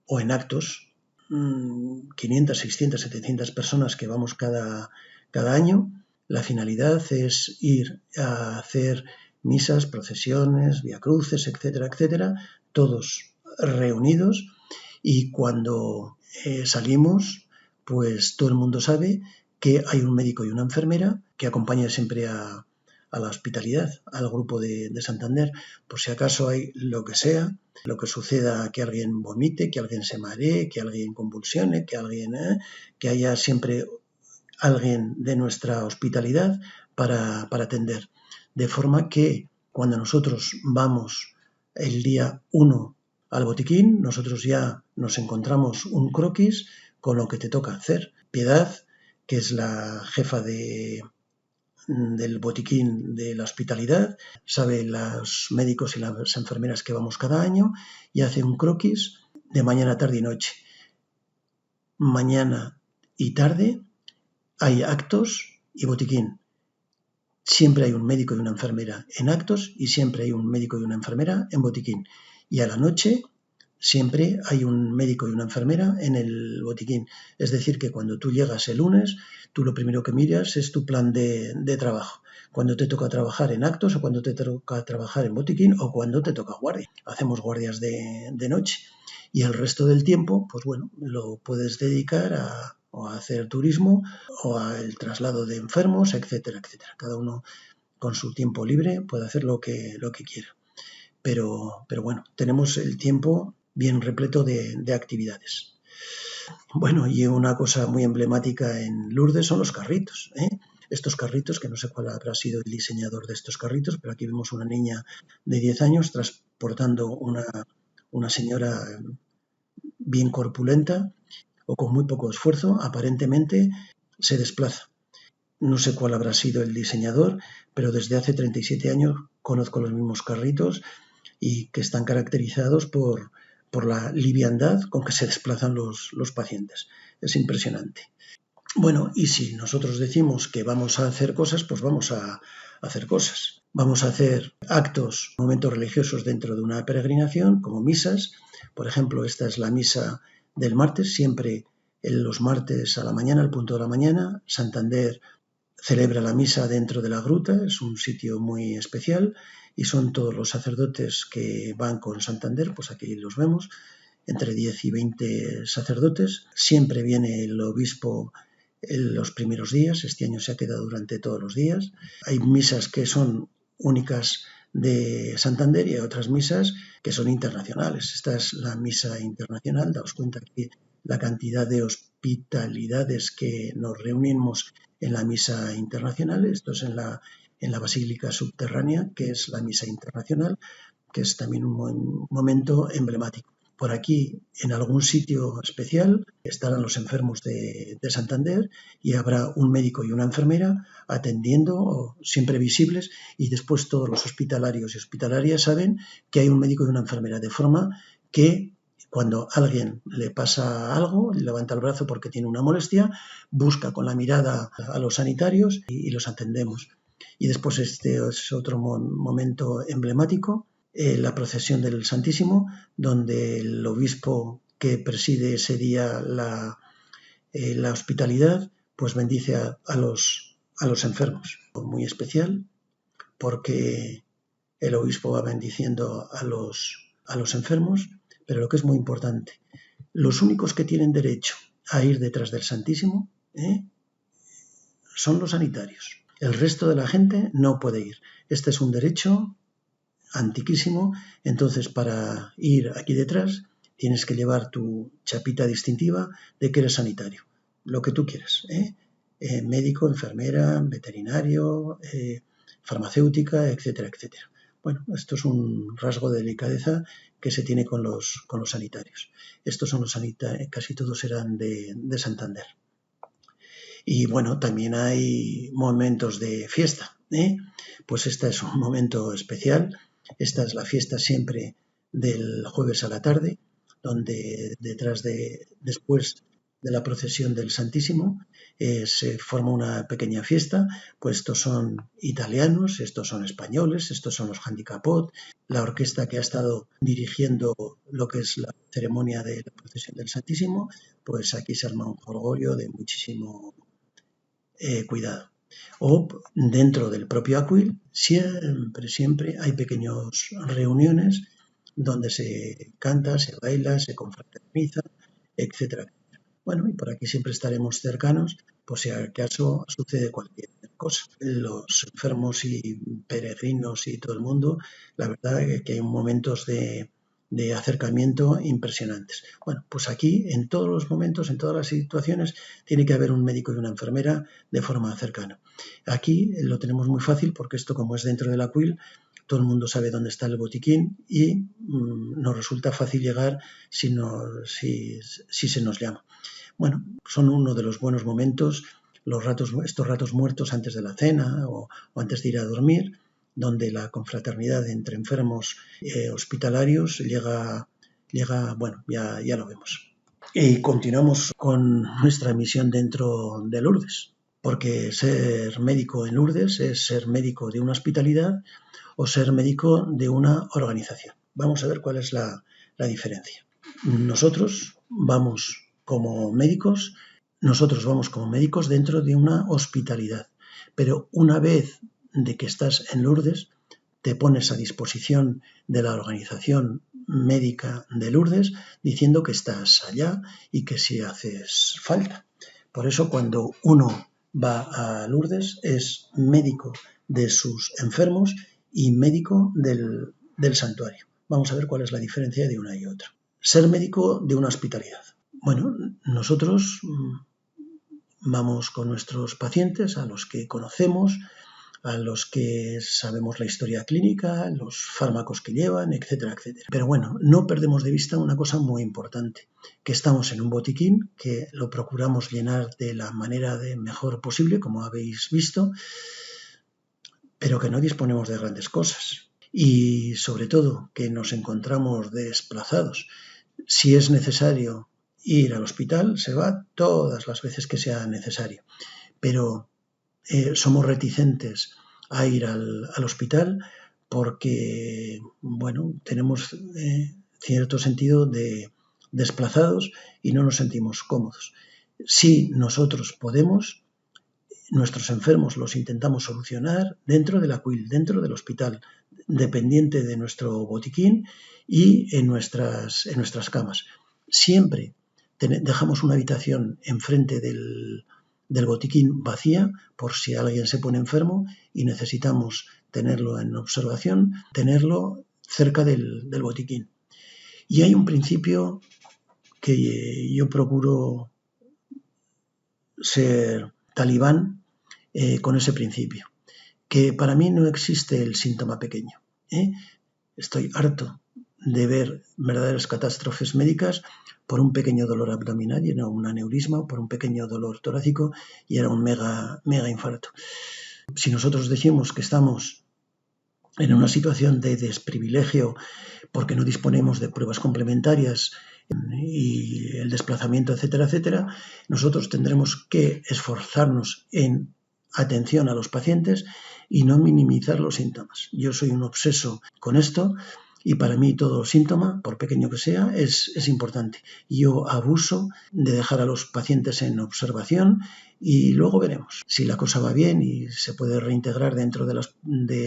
o en actos, 500, 600, 700 personas que vamos cada año. La finalidad es ir a hacer misas, procesiones, viacruces, etcétera, etcétera, todos reunidos, y cuando salimos, pues todo el mundo sabe que hay un médico y una enfermera que acompaña siempre a la hospitalidad, al grupo de Santander, por si acaso hay lo que sea, lo que suceda, que alguien vomite, que alguien se maree, que alguien convulsione, que haya siempre alguien de nuestra hospitalidad para atender. De forma que cuando nosotros vamos el día 1 al botiquín, nosotros ya nos encontramos un croquis con lo que te toca hacer. Piedad, que es la jefa del botiquín de la hospitalidad, sabe los médicos y las enfermeras que vamos cada año y hace un croquis de mañana, tarde y noche. Mañana y tarde hay actos y botiquín. Siempre hay un médico y una enfermera en actos y siempre hay un médico y una enfermera en botiquín. Y a la noche siempre hay un médico y una enfermera en el botiquín. Es decir, que cuando tú llegas el lunes, tú lo primero que miras es tu plan de trabajo. Cuando te toca trabajar en actos o cuando te toca trabajar en botiquín o cuando te toca guardia. Hacemos guardias de noche. Y el resto del tiempo, pues bueno, lo puedes dedicar o a hacer turismo o al traslado de enfermos, etcétera, etcétera. Cada uno con su tiempo libre puede hacer lo que quiera. Pero bueno, tenemos el tiempo bien repleto de actividades. Bueno, y una cosa muy emblemática en Lourdes son los carritos, Estos carritos, que no sé cuál habrá sido el diseñador de estos carritos, pero aquí vemos una niña de 10 años transportando una señora bien corpulenta o con muy poco esfuerzo, aparentemente se desplaza. No sé cuál habrá sido el diseñador, pero desde hace 37 años conozco los mismos carritos y que están caracterizados por la liviandad con que se desplazan los pacientes. Es impresionante. Bueno, y si nosotros decimos que vamos a hacer cosas, pues vamos a hacer cosas. Vamos a hacer actos, momentos religiosos dentro de una peregrinación, como misas. Por ejemplo, esta es la misa del martes, siempre los martes a la mañana, al punto de la mañana. Santander celebra la misa dentro de la gruta, es un sitio muy especial y son todos los sacerdotes que van con Santander, pues aquí los vemos, entre 10 y 20 sacerdotes. Siempre viene el obispo en los primeros días, este año se ha quedado durante todos los días. Hay misas que son únicas de Santander y hay otras misas que son internacionales. Esta es la misa internacional, daos cuenta que la cantidad de hospitalidades que nos reunimos en la misa internacional. Esto es en la Basílica Subterránea, que es la misa internacional, que es también un momento emblemático. Por aquí, en algún sitio especial, estarán los enfermos de Santander y habrá un médico y una enfermera atendiendo, siempre visibles, y después todos los hospitalarios y hospitalarias saben que hay un médico y una enfermera, de forma que cuando a alguien le pasa algo, levanta el brazo porque tiene una molestia, busca con la mirada a los sanitarios y los atendemos. Y después este es otro momento emblemático, la procesión del Santísimo, donde el obispo que preside ese día la hospitalidad, pues bendice a los enfermos. Muy especial, porque el obispo va bendiciendo a los enfermos, pero lo que es muy importante, los únicos que tienen derecho a ir detrás del Santísimo son los sanitarios. El resto de la gente no puede ir. Este es un derecho antiquísimo, entonces para ir aquí detrás tienes que llevar tu chapita distintiva de que eres sanitario, lo que tú quieras, médico, enfermera, veterinario, farmacéutica, etcétera, etcétera. Bueno, esto es un rasgo de delicadeza que se tiene con los sanitarios. Estos son los sanitarios, casi todos eran de Santander. Y bueno, también hay momentos de fiesta, pues este es un momento especial. Esta es la fiesta siempre del jueves a la tarde, donde después de la procesión del Santísimo se forma una pequeña fiesta. Pues estos son italianos, estos son españoles, estos son los Handicapot, la orquesta que ha estado dirigiendo lo que es la ceremonia de la procesión del Santísimo, pues aquí se arma un jolgorio de muchísimo cuidado. O dentro del propio Acuil siempre hay pequeñas reuniones donde se canta, se baila, se confraterniza, etcétera. Bueno, y por aquí siempre estaremos cercanos, por si acaso sucede cualquier cosa. Los enfermos y peregrinos y todo el mundo, la verdad es que hay momentos de acercamiento impresionantes. Bueno, pues aquí en todos los momentos, en todas las situaciones, tiene que haber un médico y una enfermera de forma cercana. Aquí lo tenemos muy fácil porque esto, como es dentro del Acuil, todo el mundo sabe dónde está el botiquín y nos resulta fácil llegar si se nos llama. Bueno, son uno de los buenos momentos, estos ratos muertos antes de la cena o antes de ir a dormir, donde la confraternidad entre enfermos hospitalarios llega, bueno, ya lo vemos. Y continuamos con nuestra misión dentro de Lourdes, porque ser médico en Lourdes es ser médico de una hospitalidad o ser médico de una organización. Vamos a ver cuál es la diferencia. Nosotros vamos como médicos dentro de una hospitalidad, pero una vez de que estás en Lourdes, te pones a disposición de la organización médica de Lourdes diciendo que estás allá y que si haces falta. Por eso cuando uno va a Lourdes es médico de sus enfermos y médico del santuario. Vamos a ver cuál es la diferencia de una y otra. Ser médico de una hospitalidad. Bueno, nosotros vamos con nuestros pacientes, a los que conocemos, a los que sabemos la historia clínica, los fármacos que llevan, etcétera, etcétera. Pero bueno, no perdemos de vista una cosa muy importante, que estamos en un botiquín, que lo procuramos llenar de la manera mejor posible, como habéis visto, pero que no disponemos de grandes cosas. Y sobre todo, que nos encontramos desplazados. Si es necesario ir al hospital, se va todas las veces que sea necesario. Pero somos reticentes a ir al hospital porque, bueno, tenemos cierto sentido de desplazados y no nos sentimos cómodos. Si nosotros podemos, nuestros enfermos los intentamos solucionar dentro del Acuil, dentro del hospital, dependiente de nuestro botiquín y en nuestras camas. Siempre dejamos una habitación enfrente del botiquín vacía por si alguien se pone enfermo y necesitamos tenerlo en observación, tenerlo cerca del botiquín. Y hay un principio que yo procuro ser talibán con ese principio, que para mí no existe el síntoma pequeño. Estoy harto de ver verdaderas catástrofes médicas por un pequeño dolor abdominal y era un aneurisma, o por un pequeño dolor torácico y era un mega infarto. Si nosotros decimos que estamos en una situación de desprivilegio porque no disponemos de pruebas complementarias y el desplazamiento, etcétera, etcétera, nosotros tendremos que esforzarnos en atención a los pacientes y no minimizar los síntomas. Yo soy un obseso con esto y para mí todo síntoma, por pequeño que sea, es importante. Yo abuso de dejar a los pacientes en observación y luego veremos. Si la cosa va bien y se puede reintegrar dentro de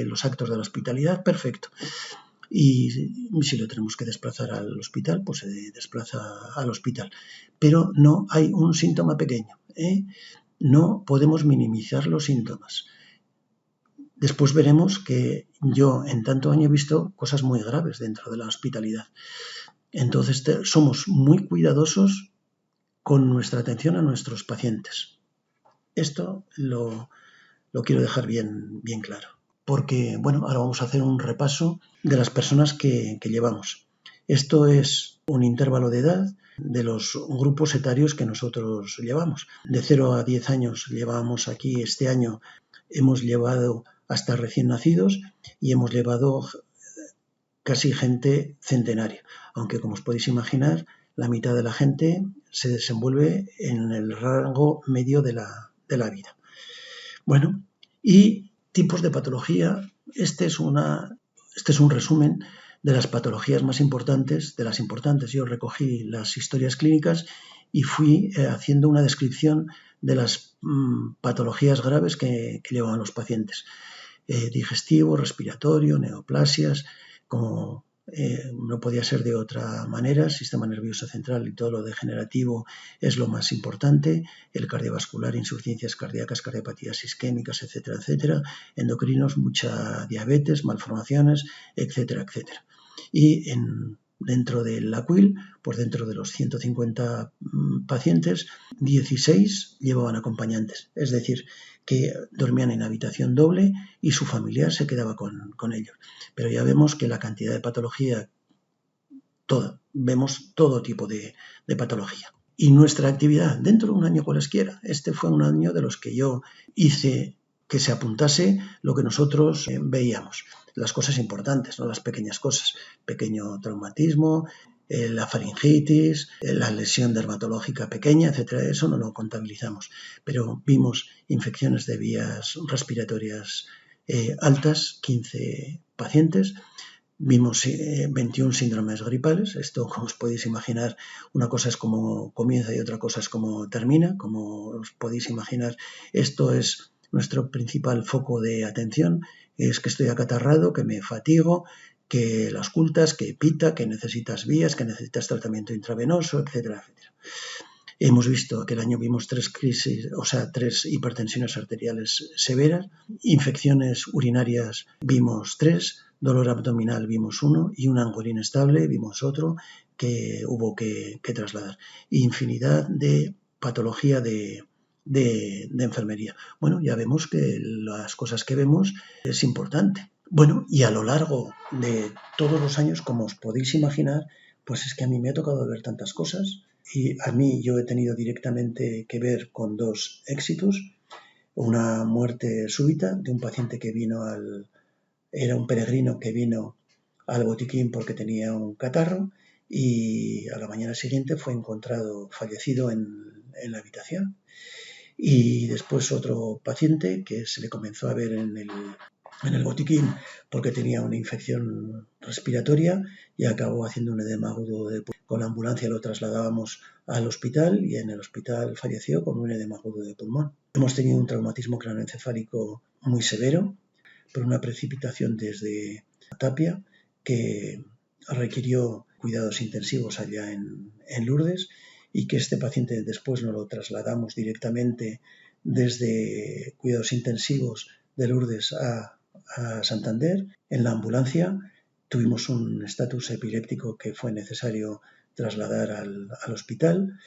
los actos de la hospitalidad, perfecto. Y si lo tenemos que desplazar al hospital, pues se desplaza al hospital. Pero no hay un síntoma pequeño. no podemos minimizar los síntomas. Después veremos que yo en tanto año he visto cosas muy graves dentro de la hospitalidad. Entonces somos muy cuidadosos con nuestra atención a nuestros pacientes. Esto lo quiero dejar bien claro. Porque, bueno, ahora vamos a hacer un repaso de las personas que llevamos. Esto es un intervalo de edad de los grupos etarios que nosotros llevamos. De 0 a 10 años llevamos aquí este año, hemos llevado hasta recién nacidos y hemos llevado casi gente centenaria. Aunque, como os podéis imaginar, la mitad de la gente se desenvuelve en el rango medio de la vida. Bueno, y tipos de patología. Este es un resumen de las patologías más importantes, de las importantes. Yo recogí las historias clínicas y fui haciendo una descripción de las patologías graves que llevaban los pacientes. Digestivo, respiratorio, neoplasias, como no podía ser de otra manera, sistema nervioso central y todo lo degenerativo es lo más importante, el cardiovascular, insuficiencias cardíacas, cardiopatías isquémicas, etcétera, etcétera, endocrinos, mucha diabetes, malformaciones, etcétera, etcétera. Y dentro del AQUIL, pues dentro de los 150 pacientes, 16 llevaban acompañantes, es decir, que dormían en habitación doble y su familiar se quedaba con ellos. Pero ya vemos que la cantidad de patología, vemos todo tipo de patología. Y nuestra actividad dentro de un año cualesquiera, este fue un año de los que yo hice que se apuntase lo que nosotros veíamos, las cosas importantes, no las pequeñas cosas, pequeño traumatismo, la faringitis, la lesión dermatológica pequeña, etcétera, eso no lo contabilizamos, pero vimos infecciones de vías respiratorias altas, 15 pacientes, vimos 21 síndromes gripales. Esto, como os podéis imaginar, una cosa es como comienza y otra cosa es como termina. Como os podéis imaginar, esto es nuestro principal foco de atención, es que estoy acatarrado, que me fatigo, que la auscultas, que pita, que necesitas vías, que necesitas tratamiento intravenoso, etcétera, etcétera. Hemos visto aquel año vimos 3 hipertensiones arteriales severas, infecciones urinarias vimos 3, dolor abdominal vimos 1 y un angor inestable vimos otro que hubo que trasladar. Infinidad de patología de enfermería. Bueno, ya vemos que las cosas que vemos es importante. Bueno, y a lo largo de todos los años, como os podéis imaginar, pues es que a mí me ha tocado ver tantas cosas. Y a mí yo he tenido directamente que ver con 2 éxitos, una muerte súbita de un paciente que era un peregrino que vino al botiquín porque tenía un catarro y a la mañana siguiente fue encontrado fallecido en la habitación. Y después otro paciente que se le comenzó a ver en el botiquín porque tenía una infección respiratoria y acabó haciendo un edema agudo de pulmón. Con la ambulancia lo trasladábamos al hospital y en el hospital falleció con un edema agudo de pulmón. Hemos tenido un traumatismo craneoencefálico muy severo por una precipitación desde Tapia que requirió cuidados intensivos allá en Lourdes y que este paciente después nos lo trasladamos directamente desde cuidados intensivos de Lourdes a Santander. En la ambulancia tuvimos un estatus epiléptico que fue necesario trasladar al hospital.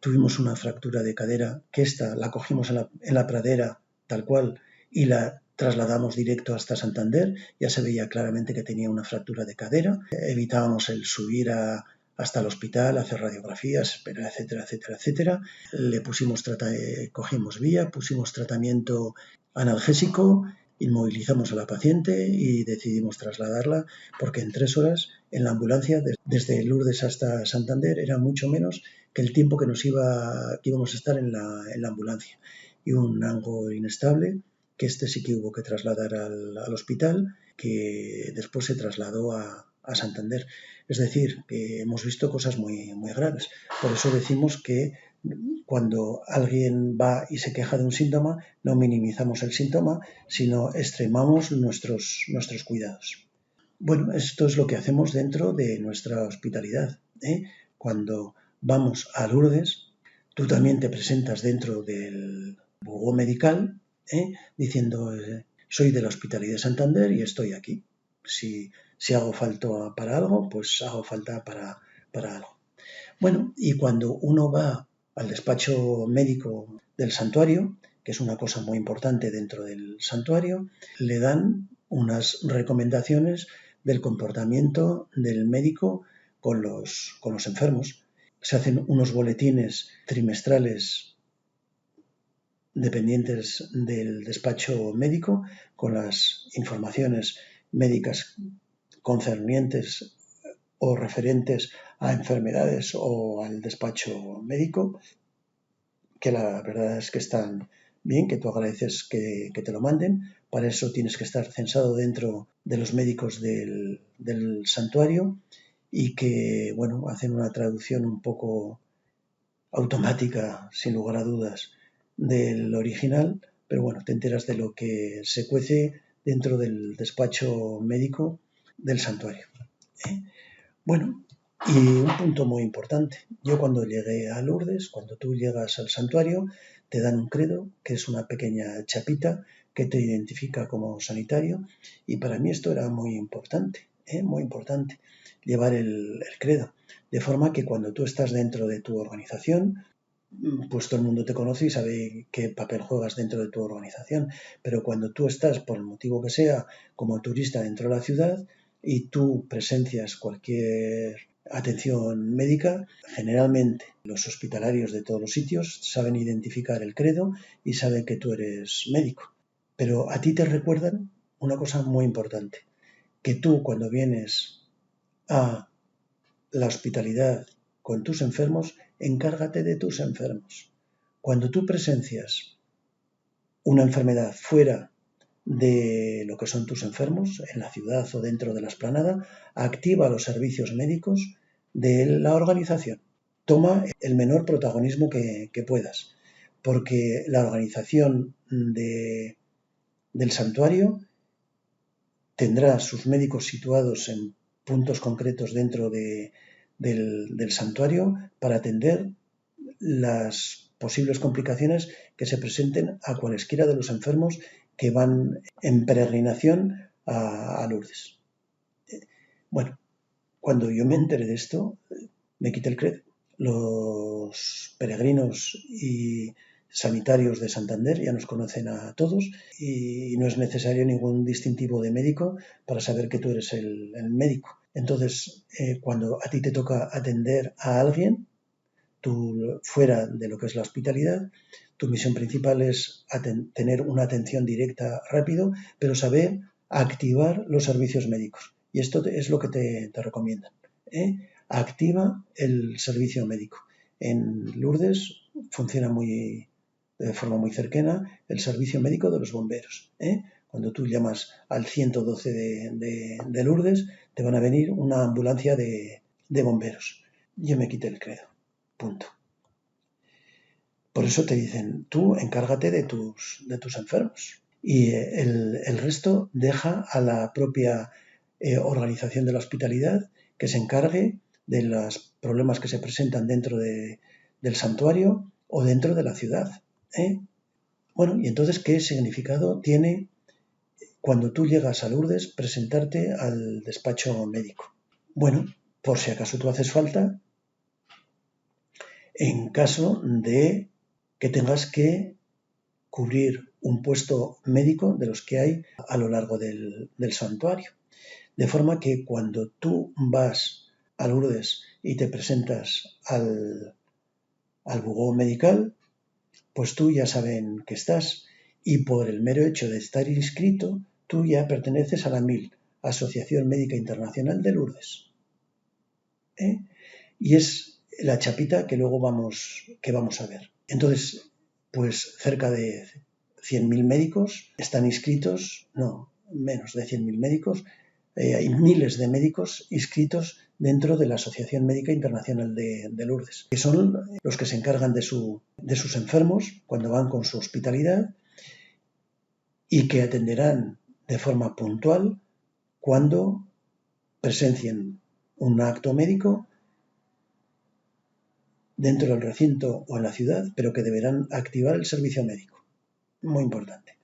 Tuvimos una fractura de cadera que esta la cogimos en la pradera tal cual y la trasladamos directo hasta Santander. Ya se veía claramente que tenía una fractura de cadera. Evitábamos el subir hasta el hospital, hacer radiografías, etcétera, etcétera, etcétera. Le cogimos vía, pusimos tratamiento analgésico, inmovilizamos a la paciente y decidimos trasladarla porque en 3 horas en la ambulancia desde Lourdes hasta Santander era mucho menos que el tiempo que íbamos a estar en la ambulancia. Y un angor inestable que sí que hubo que trasladar al hospital, que después se trasladó a Santander. Es decir, que hemos visto cosas muy, muy graves. Por eso decimos que cuando alguien va y se queja de un síntoma, no minimizamos el síntoma, sino extremamos nuestros cuidados. Bueno, esto es lo que hacemos dentro de nuestra hospitalidad. Cuando vamos a Lourdes, tú también te presentas dentro del bugó medical, diciendo soy del Hospitalet de Santander y estoy aquí. Si hago falta para algo, pues hago falta para algo. Bueno, y cuando uno va al despacho médico del santuario, que es una cosa muy importante dentro del santuario, le dan unas recomendaciones del comportamiento del médico con los enfermos. Se hacen unos boletines trimestrales dependientes del despacho médico con las informaciones médicas concernientes o referentes a enfermedades o al despacho médico, que la verdad es que están bien, que tú agradeces que te lo manden. Para eso tienes que estar censado dentro de los médicos del santuario y que, bueno, hacen una traducción un poco automática, sin lugar a dudas, del original, pero bueno, te enteras de lo que se cuece dentro del despacho médico del santuario. Bueno, y un punto muy importante. Yo cuando llegué a Lourdes, cuando tú llegas al santuario, te dan un credo, que es una pequeña chapita que te identifica como sanitario, y para mí esto era muy importante, llevar el credo. De forma que cuando tú estás dentro de tu organización, pues todo el mundo te conoce y sabe qué papel juegas dentro de tu organización. Pero cuando tú estás, por el motivo que sea, como turista dentro de la ciudad y tú presencias cualquier atención médica, generalmente los hospitalarios de todos los sitios saben identificar el credo y saben que tú eres médico. Pero a ti te recuerdan una cosa muy importante, que tú cuando vienes a la hospitalidad con tus enfermos, encárgate de tus enfermos. Cuando tú presencias una enfermedad fuera de lo que son tus enfermos, en la ciudad o dentro de la explanada, activa los servicios médicos de la organización. Toma el menor protagonismo que puedas, porque la organización del santuario tendrá sus médicos situados en puntos concretos dentro del santuario para atender las posibles complicaciones que se presenten a cualesquiera de los enfermos que van en peregrinación a Lourdes. Bueno, cuando yo me enteré de esto, me quité el credo. Los peregrinos y sanitarios de Santander ya nos conocen a todos y no es necesario ningún distintivo de médico para saber que tú eres el médico. Entonces, cuando a ti te toca atender a alguien, tú fuera de lo que es la hospitalidad, tu misión principal es tener una atención directa rápido, pero saber activar los servicios médicos. Y esto es lo que te recomiendan. Activa el servicio médico. En Lourdes funciona de forma muy cercana el servicio médico de los bomberos. Cuando tú llamas al 112 de Lourdes, te van a venir una ambulancia de bomberos. Yo me quité el credo. Punto. Por eso te dicen, tú encárgate de tus enfermos. Y el resto deja a la propia organización de la hospitalidad que se encargue de los problemas que se presentan dentro del santuario o dentro de la ciudad. Bueno, y entonces, ¿qué significado tiene cuando tú llegas a Lourdes presentarte al despacho médico? Bueno, por si acaso tú haces falta, en caso de que tengas que cubrir un puesto médico de los que hay a lo largo del santuario. De forma que cuando tú vas a Lourdes y te presentas al bugó medical, pues tú ya saben que estás y por el mero hecho de estar inscrito, tú ya perteneces a la AMIL, Asociación Médica Internacional de Lourdes. Y es la chapita que luego vamos a ver. Entonces, pues cerca de 100.000 médicos están inscritos, no, menos de 100.000 médicos, hay miles de médicos inscritos dentro de la Asociación Médica Internacional de Lourdes, que son los que se encargan de sus enfermos cuando van con su hospitalidad y que atenderán de forma puntual cuando presencien un acto médico dentro del recinto o en la ciudad, pero que deberán activar el servicio médico. muy importante.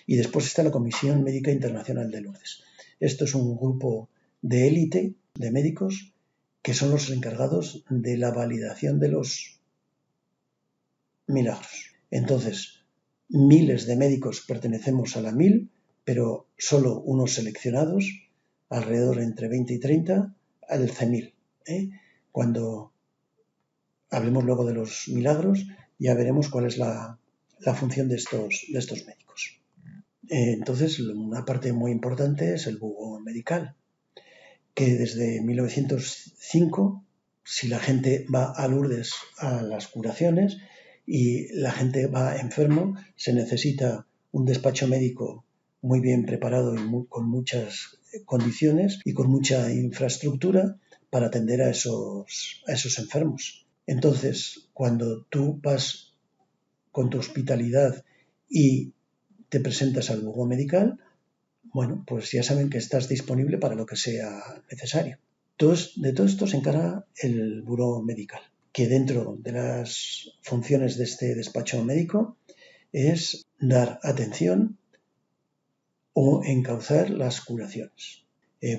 Y después está la Comisión Médica Internacional de Lourdes. Esto es un grupo de élite de médicos que son los encargados de la validación de los milagros. Entonces, miles de médicos pertenecemos a la MIL, pero solo unos seleccionados, alrededor entre 20 y 30, al CEMIL. Cuando hablemos luego de los milagros, ya veremos cuál es la función de estos médicos. Entonces, una parte muy importante es el bugo medical, que desde 1905, si la gente va a Lourdes a las curaciones y la gente va enfermo, se necesita un despacho médico muy bien preparado y con muchas condiciones y con mucha infraestructura para atender a esos enfermos. Entonces, cuando tú vas con tu hospitalidad y te presentas al bugo medical, bueno, pues ya saben que estás disponible para lo que sea necesario. De todo esto se encarga el buró medical, que dentro de las funciones de este despacho médico es dar atención o encauzar las curaciones.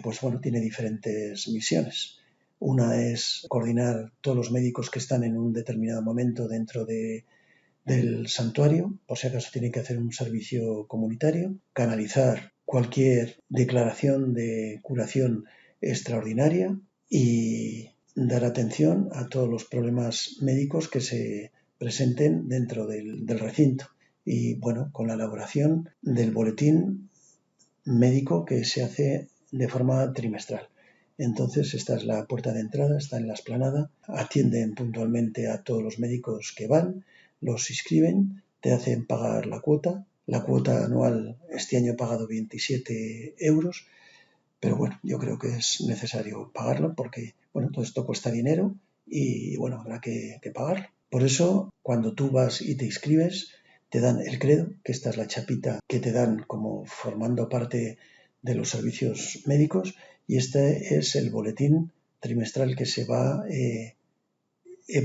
Pues bueno, tiene diferentes misiones. Una es coordinar todos los médicos que están en un determinado momento dentro del santuario, por si acaso tienen que hacer un servicio comunitario, canalizar cualquier declaración de curación extraordinaria y dar atención a todos los problemas médicos que se presenten dentro del recinto. Y bueno, con la elaboración del boletín médico que se hace de forma trimestral. Entonces, esta es la puerta de entrada, está en la explanada, atienden puntualmente a todos los médicos que van, los inscriben, te hacen pagar la cuota anual este año he pagado 27 euros, pero bueno, yo creo que es necesario pagarlo porque, bueno, todo esto cuesta dinero y, bueno, habrá que pagarlo. Por eso, cuando tú vas y te inscribes, te dan el credo, que esta es la chapita que te dan como formando parte de los servicios médicos, y este es el boletín trimestral que se va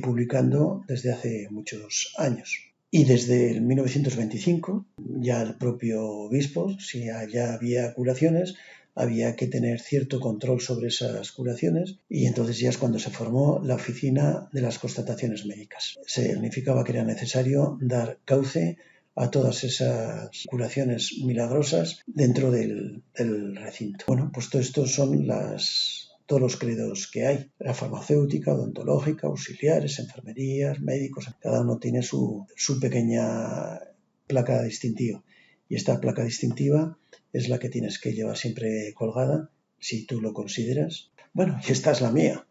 publicando desde hace muchos años. Y desde el 1925, ya el propio obispo, si ya había curaciones, había que tener cierto control sobre esas curaciones, y entonces ya es cuando se formó la oficina de las constataciones médicas. Significaba que era necesario dar cauce a todas esas curaciones milagrosas dentro del recinto. Bueno, pues todo esto son todos los credos que hay, la farmacéutica, odontológica, auxiliares, enfermerías, médicos, cada uno tiene su pequeña placa distintiva, y esta placa distintiva es la que tienes que llevar siempre colgada, si tú lo consideras. Bueno, y esta es la mía,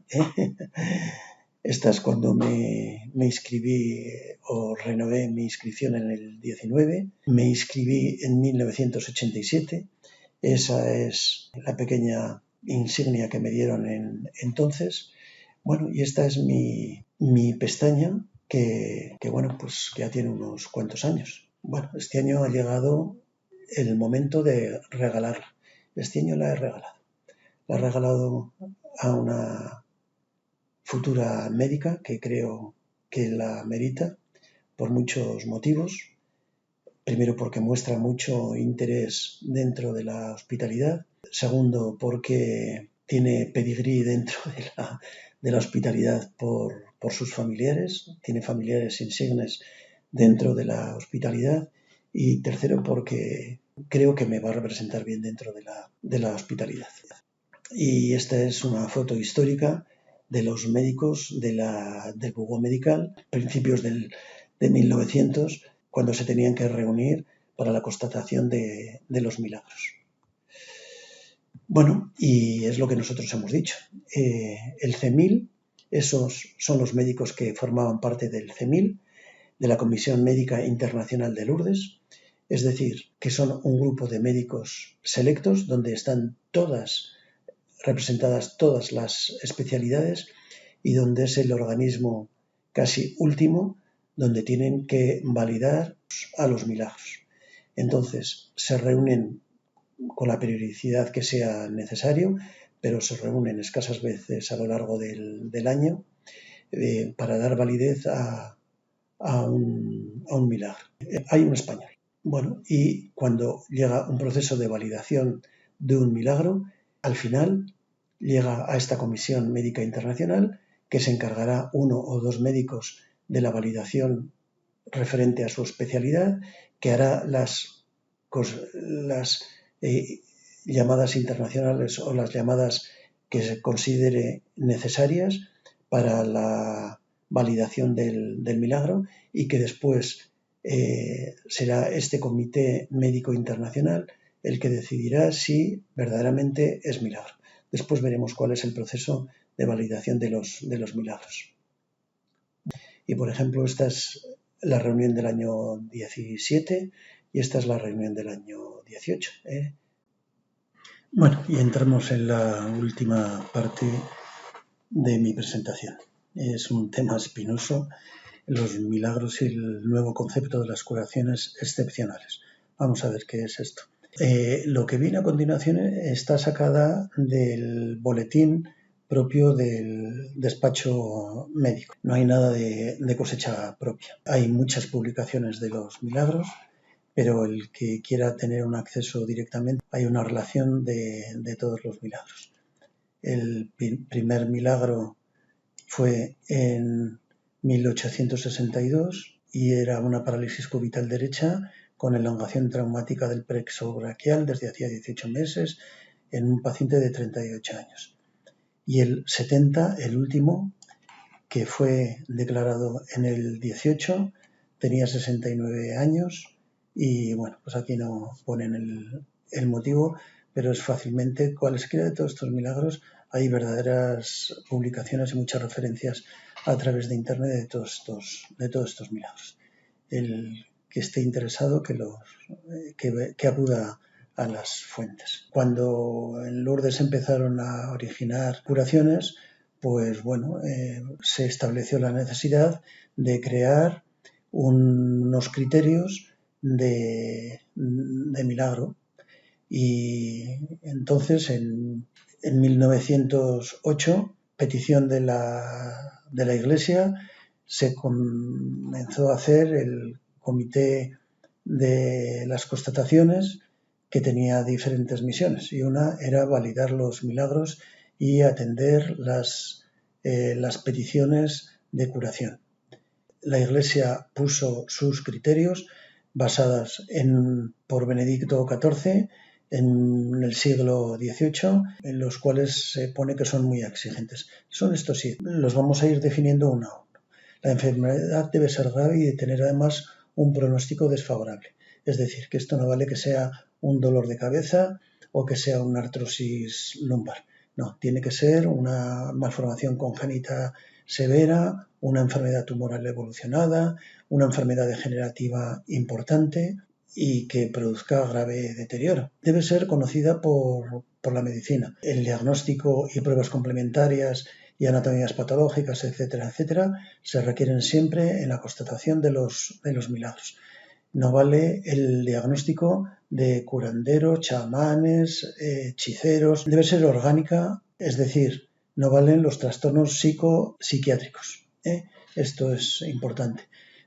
Esta es cuando me inscribí o renové mi inscripción en el 19, me inscribí en 1987, esa es la pequeña insignia que me dieron entonces. Bueno, y esta es mi pestaña que bueno, pues ya tiene unos cuantos años. Bueno, este año ha llegado el momento de regalarla. Este año la he regalado. La he regalado a una futura médica que creo que la merita por muchos motivos. Primero, porque muestra mucho interés dentro de la hospitalidad. Segundo, porque tiene pedigrí dentro de la hospitalidad por sus familiares. Tiene familiares insignes dentro de la hospitalidad. Y tercero, porque creo que me va a representar bien dentro de la hospitalidad. Y esta es una foto histórica de los médicos del bugo medical, principios de 1900, cuando se tenían que reunir para la constatación de los milagros. Bueno, y es lo que nosotros hemos dicho. El CEMIL, esos son los médicos que formaban parte del CEMIL, de la Comisión Médica Internacional de Lourdes, es decir, que son un grupo de médicos selectos donde están representadas todas las especialidades y donde es el organismo casi último donde tienen que validar a los milagros. Entonces, se reúnen con la periodicidad que sea necesario, pero se reúnen escasas veces a lo largo del año para dar validez a un milagro. Hay un español. Bueno, y cuando llega un proceso de validación de un milagro, al final llega a esta comisión médica internacional que se encargará uno o dos médicos de la validación referente a su especialidad, que hará las llamadas internacionales o las llamadas que se considere necesarias para la validación del milagro, y que después será este comité médico internacional el que decidirá si verdaderamente es milagro. Después veremos cuál es el proceso de validación de los milagros. Y por ejemplo, esta es la reunión del año 17 y esta es la reunión del año 18. Bueno, y entramos en la última parte de mi presentación. Es un tema espinoso, los milagros y el nuevo concepto de las curaciones excepcionales. Vamos a ver qué es esto. Lo que viene a continuación está sacada del boletín propio del despacho médico. No hay nada de cosecha propia. Hay muchas publicaciones de los milagros, pero el que quiera tener un acceso directamente, hay una relación de todos los milagros. El primer milagro fue en 1862 y era una parálisis cubital derecha con elongación traumática del plexo braquial desde hacía 18 meses en un paciente de 38 años. Y el 70, el último, que fue declarado en el 18, tenía 69 años y bueno, pues aquí no ponen el motivo, pero es fácilmente, cualesquiera de todos estos milagros, hay verdaderas publicaciones y muchas referencias a través de internet de todos estos milagros. El que esté interesado que acuda a las fuentes. Cuando en Lourdes empezaron a originar curaciones, pues bueno, se estableció la necesidad de crear unos criterios de milagro. Y entonces en 1908, petición de la Iglesia, se comenzó a hacer el comité de las constataciones, que tenía diferentes misiones, y una era validar los milagros y atender las peticiones de curación. La Iglesia puso sus criterios basadas por Benedicto XIV en el siglo XVIII, en los cuales se pone que son muy exigentes. Son estos sí, los vamos a ir definiendo uno a uno. La enfermedad debe ser grave y tener además un pronóstico desfavorable. Es decir, que esto no vale que sea un dolor de cabeza o que sea una artrosis lumbar. No, tiene que ser una malformación congénita severa, una enfermedad tumoral evolucionada, una enfermedad degenerativa importante y que produzca grave deterioro. Debe ser conocida por la medicina. El diagnóstico y pruebas complementarias y anatomías patológicas, etcétera, etcétera, se requieren siempre en la constatación de los milagros. No vale el diagnóstico de curanderos, chamanes, hechiceros. Debe ser orgánica, es decir, no valen los trastornos psiquiátricos. Esto es importante.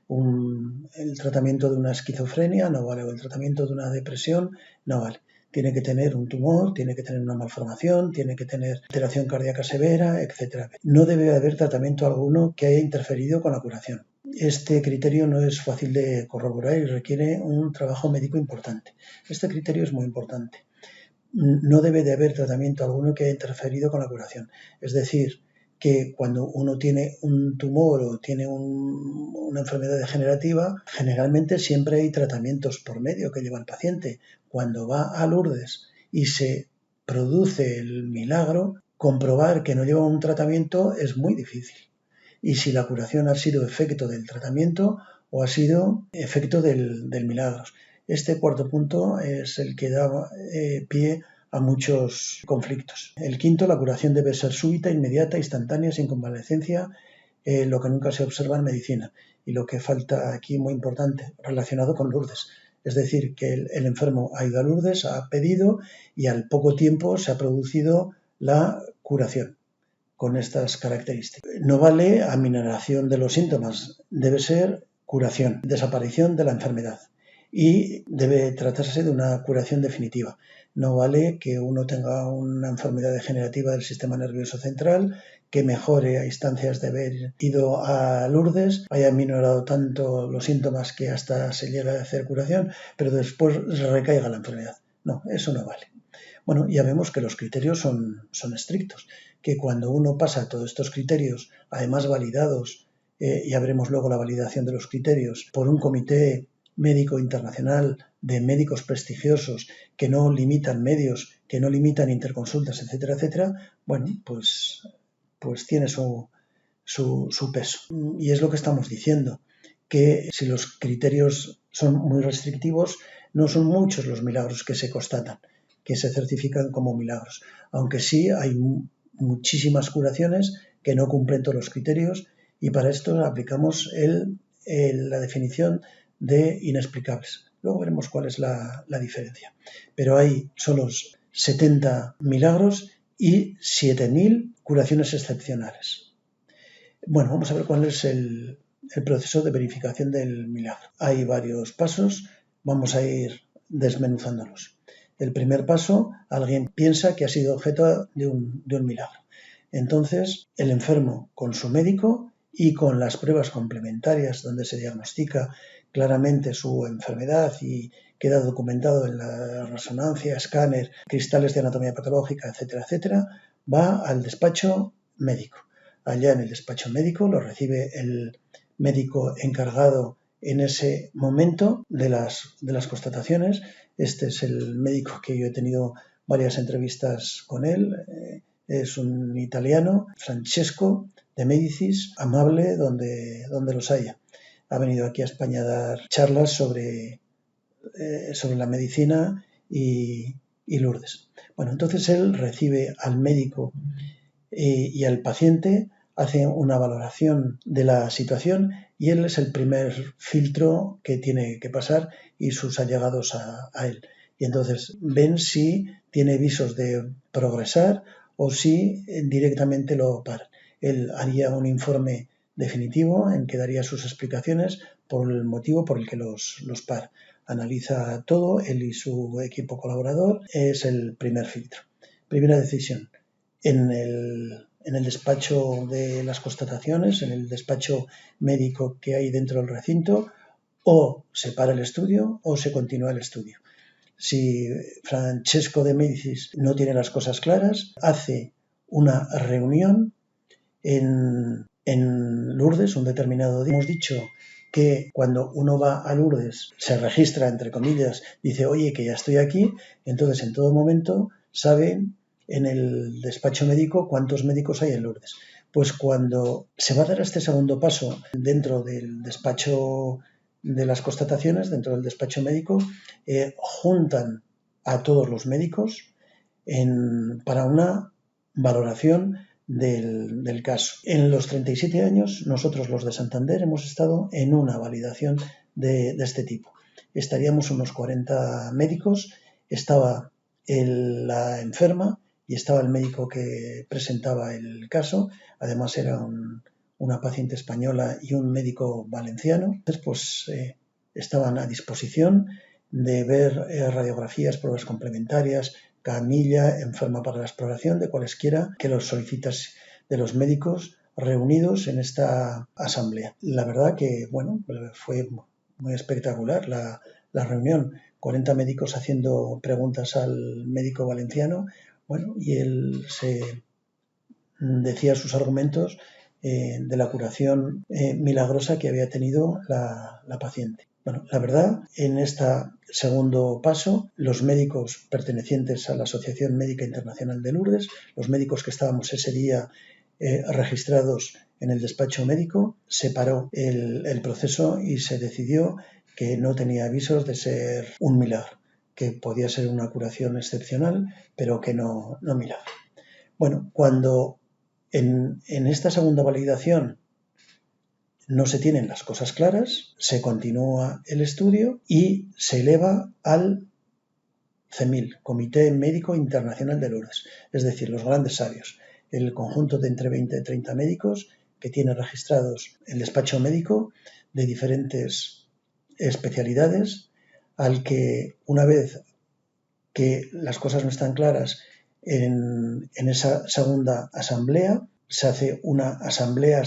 El tratamiento de una esquizofrenia no vale, o el tratamiento de una depresión no vale. Tiene que tener un tumor, tiene que tener una malformación, tiene que tener alteración cardíaca severa, etc. No debe haber tratamiento alguno que haya interferido con la curación. Este criterio no es fácil de corroborar y requiere un trabajo médico importante. Este criterio es muy importante. No debe de haber tratamiento alguno que haya interferido con la curación. Es decir, que cuando uno tiene un tumor o tiene una enfermedad degenerativa, generalmente siempre hay tratamientos por medio que lleva el paciente. Cuando va a Lourdes y se produce el milagro, comprobar que no lleva un tratamiento es muy difícil. Y si la curación ha sido efecto del tratamiento o ha sido efecto del milagro. Este cuarto punto es el que da pie a muchos conflictos. El quinto, la curación debe ser súbita, inmediata, instantánea, sin convalecencia, lo que nunca se observa en medicina. Y lo que falta aquí, muy importante, relacionado con Lourdes. Es decir, que el enfermo ha ido a Lourdes, ha pedido y al poco tiempo se ha producido la curación con estas características. No vale aminoración de los síntomas, debe ser curación, desaparición de la enfermedad. y debe tratarse de una curación definitiva. No vale que uno tenga una enfermedad degenerativa del sistema nervioso central, que mejore a instancias de haber ido a Lourdes, haya minorado tanto los síntomas que hasta se llega a hacer curación, pero después recaiga la enfermedad. No, eso no vale. Bueno, ya vemos que los criterios son estrictos, que cuando uno pasa todos estos criterios, además validados, ya veremos luego la validación de los criterios, por un comité médico internacional de médicos prestigiosos que no limitan medios, que no limitan interconsultas, etcétera, etcétera, bueno, pues tiene su peso. Y es lo que estamos diciendo, que si los criterios son muy restrictivos, no son muchos los milagros que se constatan, que se certifican como milagros, aunque sí hay muchísimas curaciones que no cumplen todos los criterios, y para esto aplicamos la definición de inexplicables. Luego veremos cuál es la diferencia. Pero hay solo 70 milagros y 7.000 curaciones excepcionales. Bueno, vamos a ver cuál es el proceso de verificación del milagro. Hay varios pasos, vamos a ir desmenuzándolos. El primer paso, alguien piensa que ha sido objeto de un milagro. Entonces, el enfermo con su médico y con las pruebas complementarias donde se diagnostica claramente su enfermedad y queda documentado en la resonancia, escáner, cristales de anatomía patológica, etcétera, etcétera, va al despacho médico. Allá en el despacho médico lo recibe el médico encargado en ese momento de las constataciones. Este es el médico que yo he tenido varias entrevistas con él. Es un italiano, Francesco de Medicis, amable donde los haya. Ha venido aquí a España a dar charlas sobre la medicina y Lourdes. Bueno, entonces él recibe al médico y al paciente, hace una valoración de la situación y él es el primer filtro que tiene que pasar y sus allegados a él. Y entonces ven si tiene visos de progresar o si directamente lo paran. Él haría un informe definitivo en que daría sus explicaciones por el motivo por el que los para. Analiza todo, él y su equipo colaborador, es el primer filtro. Primera decisión. En el despacho de las constataciones, en el despacho médico que hay dentro del recinto, o se para el estudio o se continúa el estudio. Si Francesco de Medicis no tiene las cosas claras, hace una reunión en Lourdes un determinado día. Hemos dicho que cuando uno va a Lourdes se registra, entre comillas, dice, oye, que ya estoy aquí, entonces en todo momento sabe en el despacho médico cuántos médicos hay en Lourdes. Pues cuando se va a dar este segundo paso dentro del despacho de las constataciones, dentro del despacho médico, juntan a todos los médicos para una valoración del caso. En los 37 años, nosotros los de Santander hemos estado en una validación de este tipo. Estaríamos unos 40 médicos, estaba la enferma y estaba el médico que presentaba el caso, además era una paciente española y un médico valenciano. Entonces, pues estaban a disposición de ver radiografías, pruebas complementarias, camilla, enferma para la exploración, de cualesquiera que los solicitas de los médicos reunidos en esta asamblea. La verdad que, bueno, fue muy espectacular la reunión. 40 médicos haciendo preguntas al médico valenciano, bueno, y él se decía sus argumentos de la curación milagrosa que había tenido la paciente. Bueno, la verdad, en este segundo paso, los médicos pertenecientes a la Asociación Médica Internacional de Lourdes, los médicos que estábamos ese día registrados en el despacho médico, se paró el proceso y se decidió que no tenía avisos de ser un milagro, que podía ser una curación excepcional, pero que no milagro. Bueno, cuando en esta segunda validación no se tienen las cosas claras, se continúa el estudio y se eleva al CEMIL, Comité Médico Internacional de Lourdes, es decir, los grandes sabios, el conjunto de entre 20 y 30 médicos que tiene registrados el despacho médico de diferentes especialidades, al que una vez que las cosas no están claras en esa segunda asamblea, se hace una asamblea,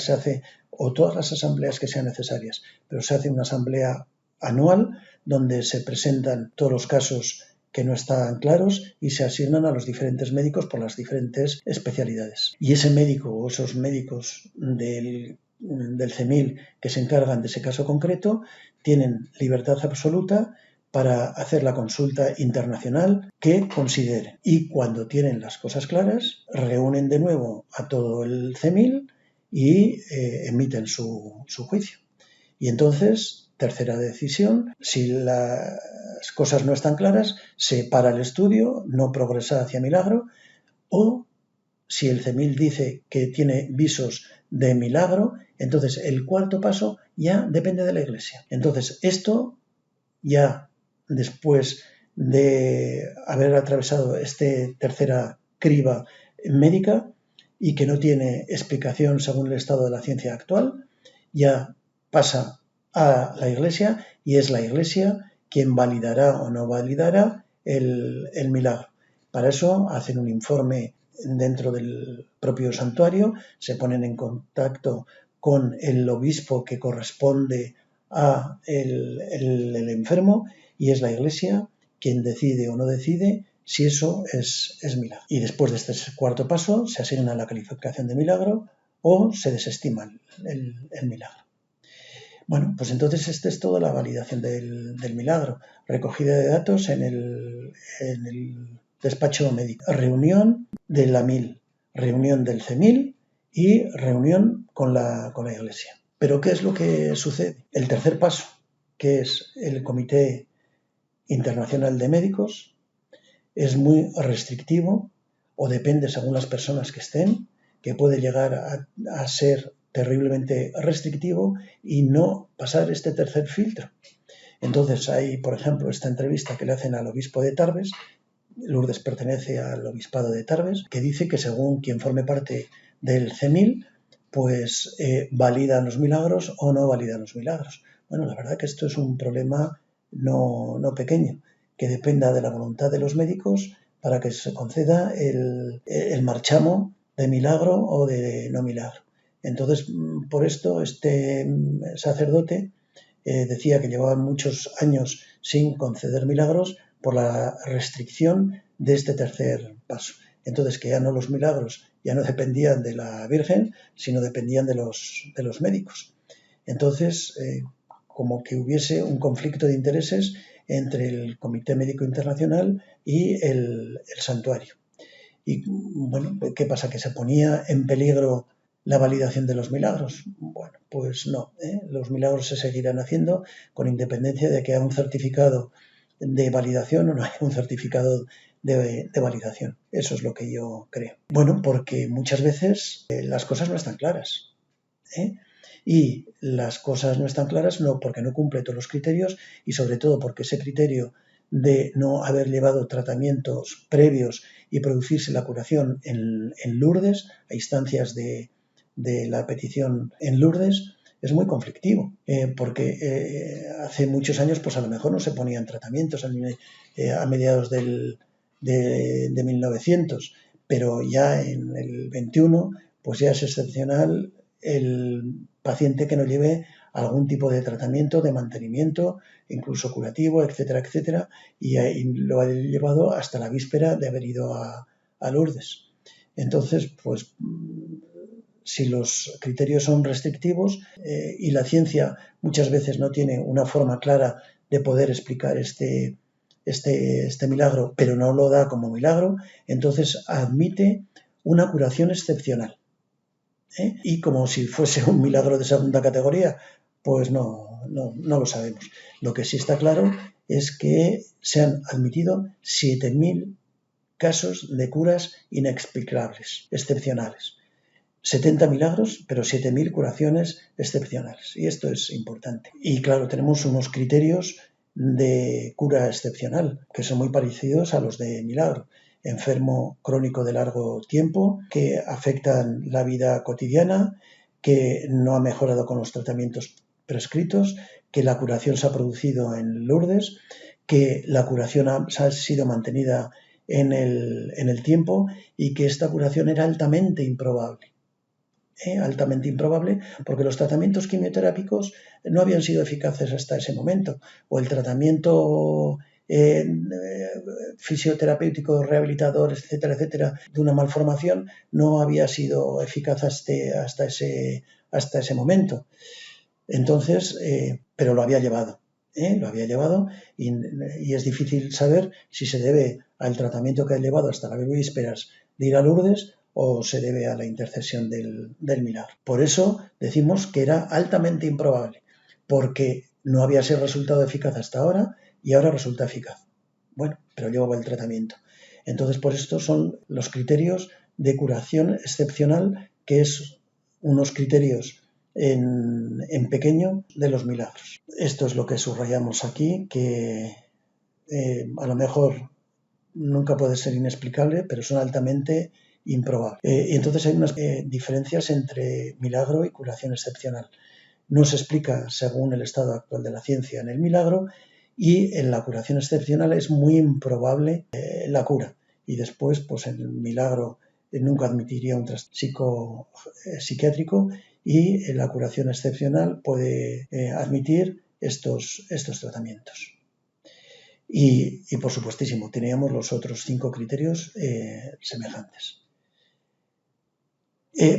o todas las asambleas que sean necesarias, pero se hace una asamblea anual donde se presentan todos los casos que no están claros y se asignan a los diferentes médicos por las diferentes especialidades. Y ese médico o esos médicos del CEMIL que se encargan de ese caso concreto tienen libertad absoluta para hacer la consulta internacional que consideren. Y cuando tienen las cosas claras, reúnen de nuevo a todo el CEMIL y emiten su juicio. Y entonces, tercera decisión, si las cosas no están claras, se para el estudio, no progresa hacia milagro, o si el CEMIL dice que tiene visos de milagro, entonces el cuarto paso ya depende de la Iglesia. Entonces, esto ya después de haber atravesado esta tercera criba médica y que no tiene explicación según el estado de la ciencia actual, ya pasa a la Iglesia y es la Iglesia quien validará o no validará el milagro. Para eso hacen un informe dentro del propio santuario, se ponen en contacto con el obispo que corresponde a el enfermo y es la Iglesia quien decide o no decide si eso es milagro. Y después de este cuarto paso se asigna la calificación de milagro o se desestima el milagro. Bueno, pues entonces esta es toda la validación del milagro. Recogida de datos en el despacho médico. Reunión de la MIL, reunión del CEMIL y reunión con la Iglesia. Pero ¿qué es lo que sucede? El tercer paso, que es el Comité Internacional de Médicos, es muy restrictivo o depende según las personas que estén, que puede llegar a ser terriblemente restrictivo y no pasar este tercer filtro. Entonces hay, por ejemplo, esta entrevista que le hacen al obispo de Tarbes. Lourdes pertenece al obispado de Tarbes, que dice que según quien forme parte del CEMIL, pues validan los milagros o no validan los milagros. Bueno, la verdad que esto es un problema no pequeño, que dependa de la voluntad de los médicos para que se conceda el marchamo de milagro o de no milagro. Entonces, por esto, este sacerdote decía que llevaban muchos años sin conceder milagros por la restricción de este tercer paso. Entonces, que ya no los milagros ya no dependían de la Virgen, sino dependían de los médicos. Entonces, como que hubiese un conflicto de intereses entre el Comité Médico Internacional y el santuario. Y bueno, ¿qué pasa? ¿Que se ponía en peligro la validación de los milagros? Bueno, pues no, los milagros se seguirán haciendo con independencia de que haya un certificado de validación o no haya un certificado de validación. Eso es lo que yo creo. Bueno, porque muchas veces las cosas no están claras. Y las cosas no están claras no porque no cumple todos los criterios y sobre todo porque ese criterio de no haber llevado tratamientos previos y producirse la curación en Lourdes, a instancias de la petición en Lourdes, es muy conflictivo, porque hace muchos años pues a lo mejor no se ponían tratamientos a mediados de 1900, pero ya en el 21 pues ya es excepcional el paciente que no lleve algún tipo de tratamiento, de mantenimiento, incluso curativo, etcétera, etcétera, y lo ha llevado hasta la víspera de haber ido a Lourdes. Entonces, pues si los criterios son restrictivos y la ciencia muchas veces no tiene una forma clara de poder explicar este milagro, pero no lo da como milagro, entonces admite una curación excepcional. Y como si fuese un milagro de segunda categoría, pues no lo sabemos. Lo que sí está claro es que se han admitido 7.000 casos de curas inexplicables, excepcionales. 70 milagros, pero 7.000 curaciones excepcionales. Y esto es importante. Y claro, tenemos unos criterios de cura excepcional que son muy parecidos a los de milagro. Enfermo crónico de largo tiempo, que afectan la vida cotidiana, que no ha mejorado con los tratamientos prescritos, que la curación se ha producido en Lourdes, que la curación ha sido mantenida en el tiempo y que esta curación era altamente improbable. Altamente improbable porque los tratamientos quimioterápicos no habían sido eficaces hasta ese momento, o el tratamiento fisioterapéutico, rehabilitador, etcétera, etcétera, de una malformación no había sido eficaz hasta ese momento. Entonces, pero lo había llevado. Lo había llevado y es difícil saber si se debe al tratamiento que ha llevado hasta las vísperas de ir a Lourdes o se debe a la intercesión del milagro. Por eso decimos que era altamente improbable, porque no había sido resultado eficaz hasta ahora y ahora resulta eficaz. Bueno, pero llevaba el tratamiento. Entonces, por esto son los criterios de curación excepcional, que es unos criterios en pequeño de los milagros. Esto es lo que subrayamos aquí, que a lo mejor nunca puede ser inexplicable, pero son altamente improbables. Y entonces hay unas diferencias entre milagro y curación excepcional. No se explica según el estado actual de la ciencia en el milagro, y en la curación excepcional es muy improbable la cura. Y después, pues en el milagro nunca admitiría un trastorno psiquiátrico, y en la curación excepcional puede admitir estos tratamientos. Y por supuestísimo, teníamos los otros 5 criterios semejantes.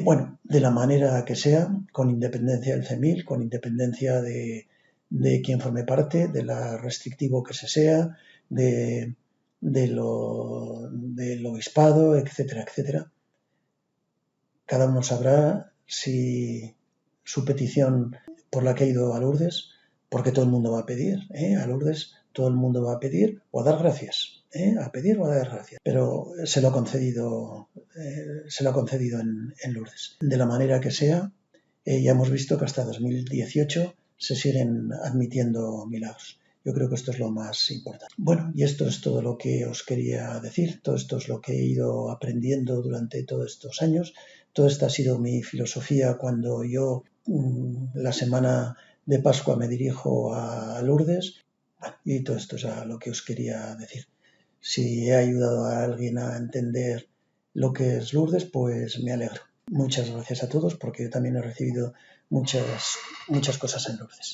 Bueno, de la manera que sea, con independencia del CEMIL, con independencia de quien forme parte, de la restrictivo que se sea, del obispado, etcétera, etcétera. Cada uno sabrá si su petición por la que ha ido a Lourdes, porque todo el mundo va a pedir, a Lourdes todo el mundo va a pedir o a dar gracias, a pedir o a dar gracias, pero se lo ha concedido en Lourdes. De la manera que sea, ya hemos visto que hasta 2018 se siguen admitiendo milagros. Yo creo que esto es lo más importante. Bueno, y esto es todo lo que os quería decir, todo esto es lo que he ido aprendiendo durante todos estos años. Toda esta ha sido mi filosofía cuando yo la semana de Pascua me dirijo a Lourdes. Y todo esto es lo que os quería decir. Si he ayudado a alguien a entender lo que es Lourdes, pues me alegro. Muchas gracias a todos, porque yo también he recibido muchas cosas en Lourdes.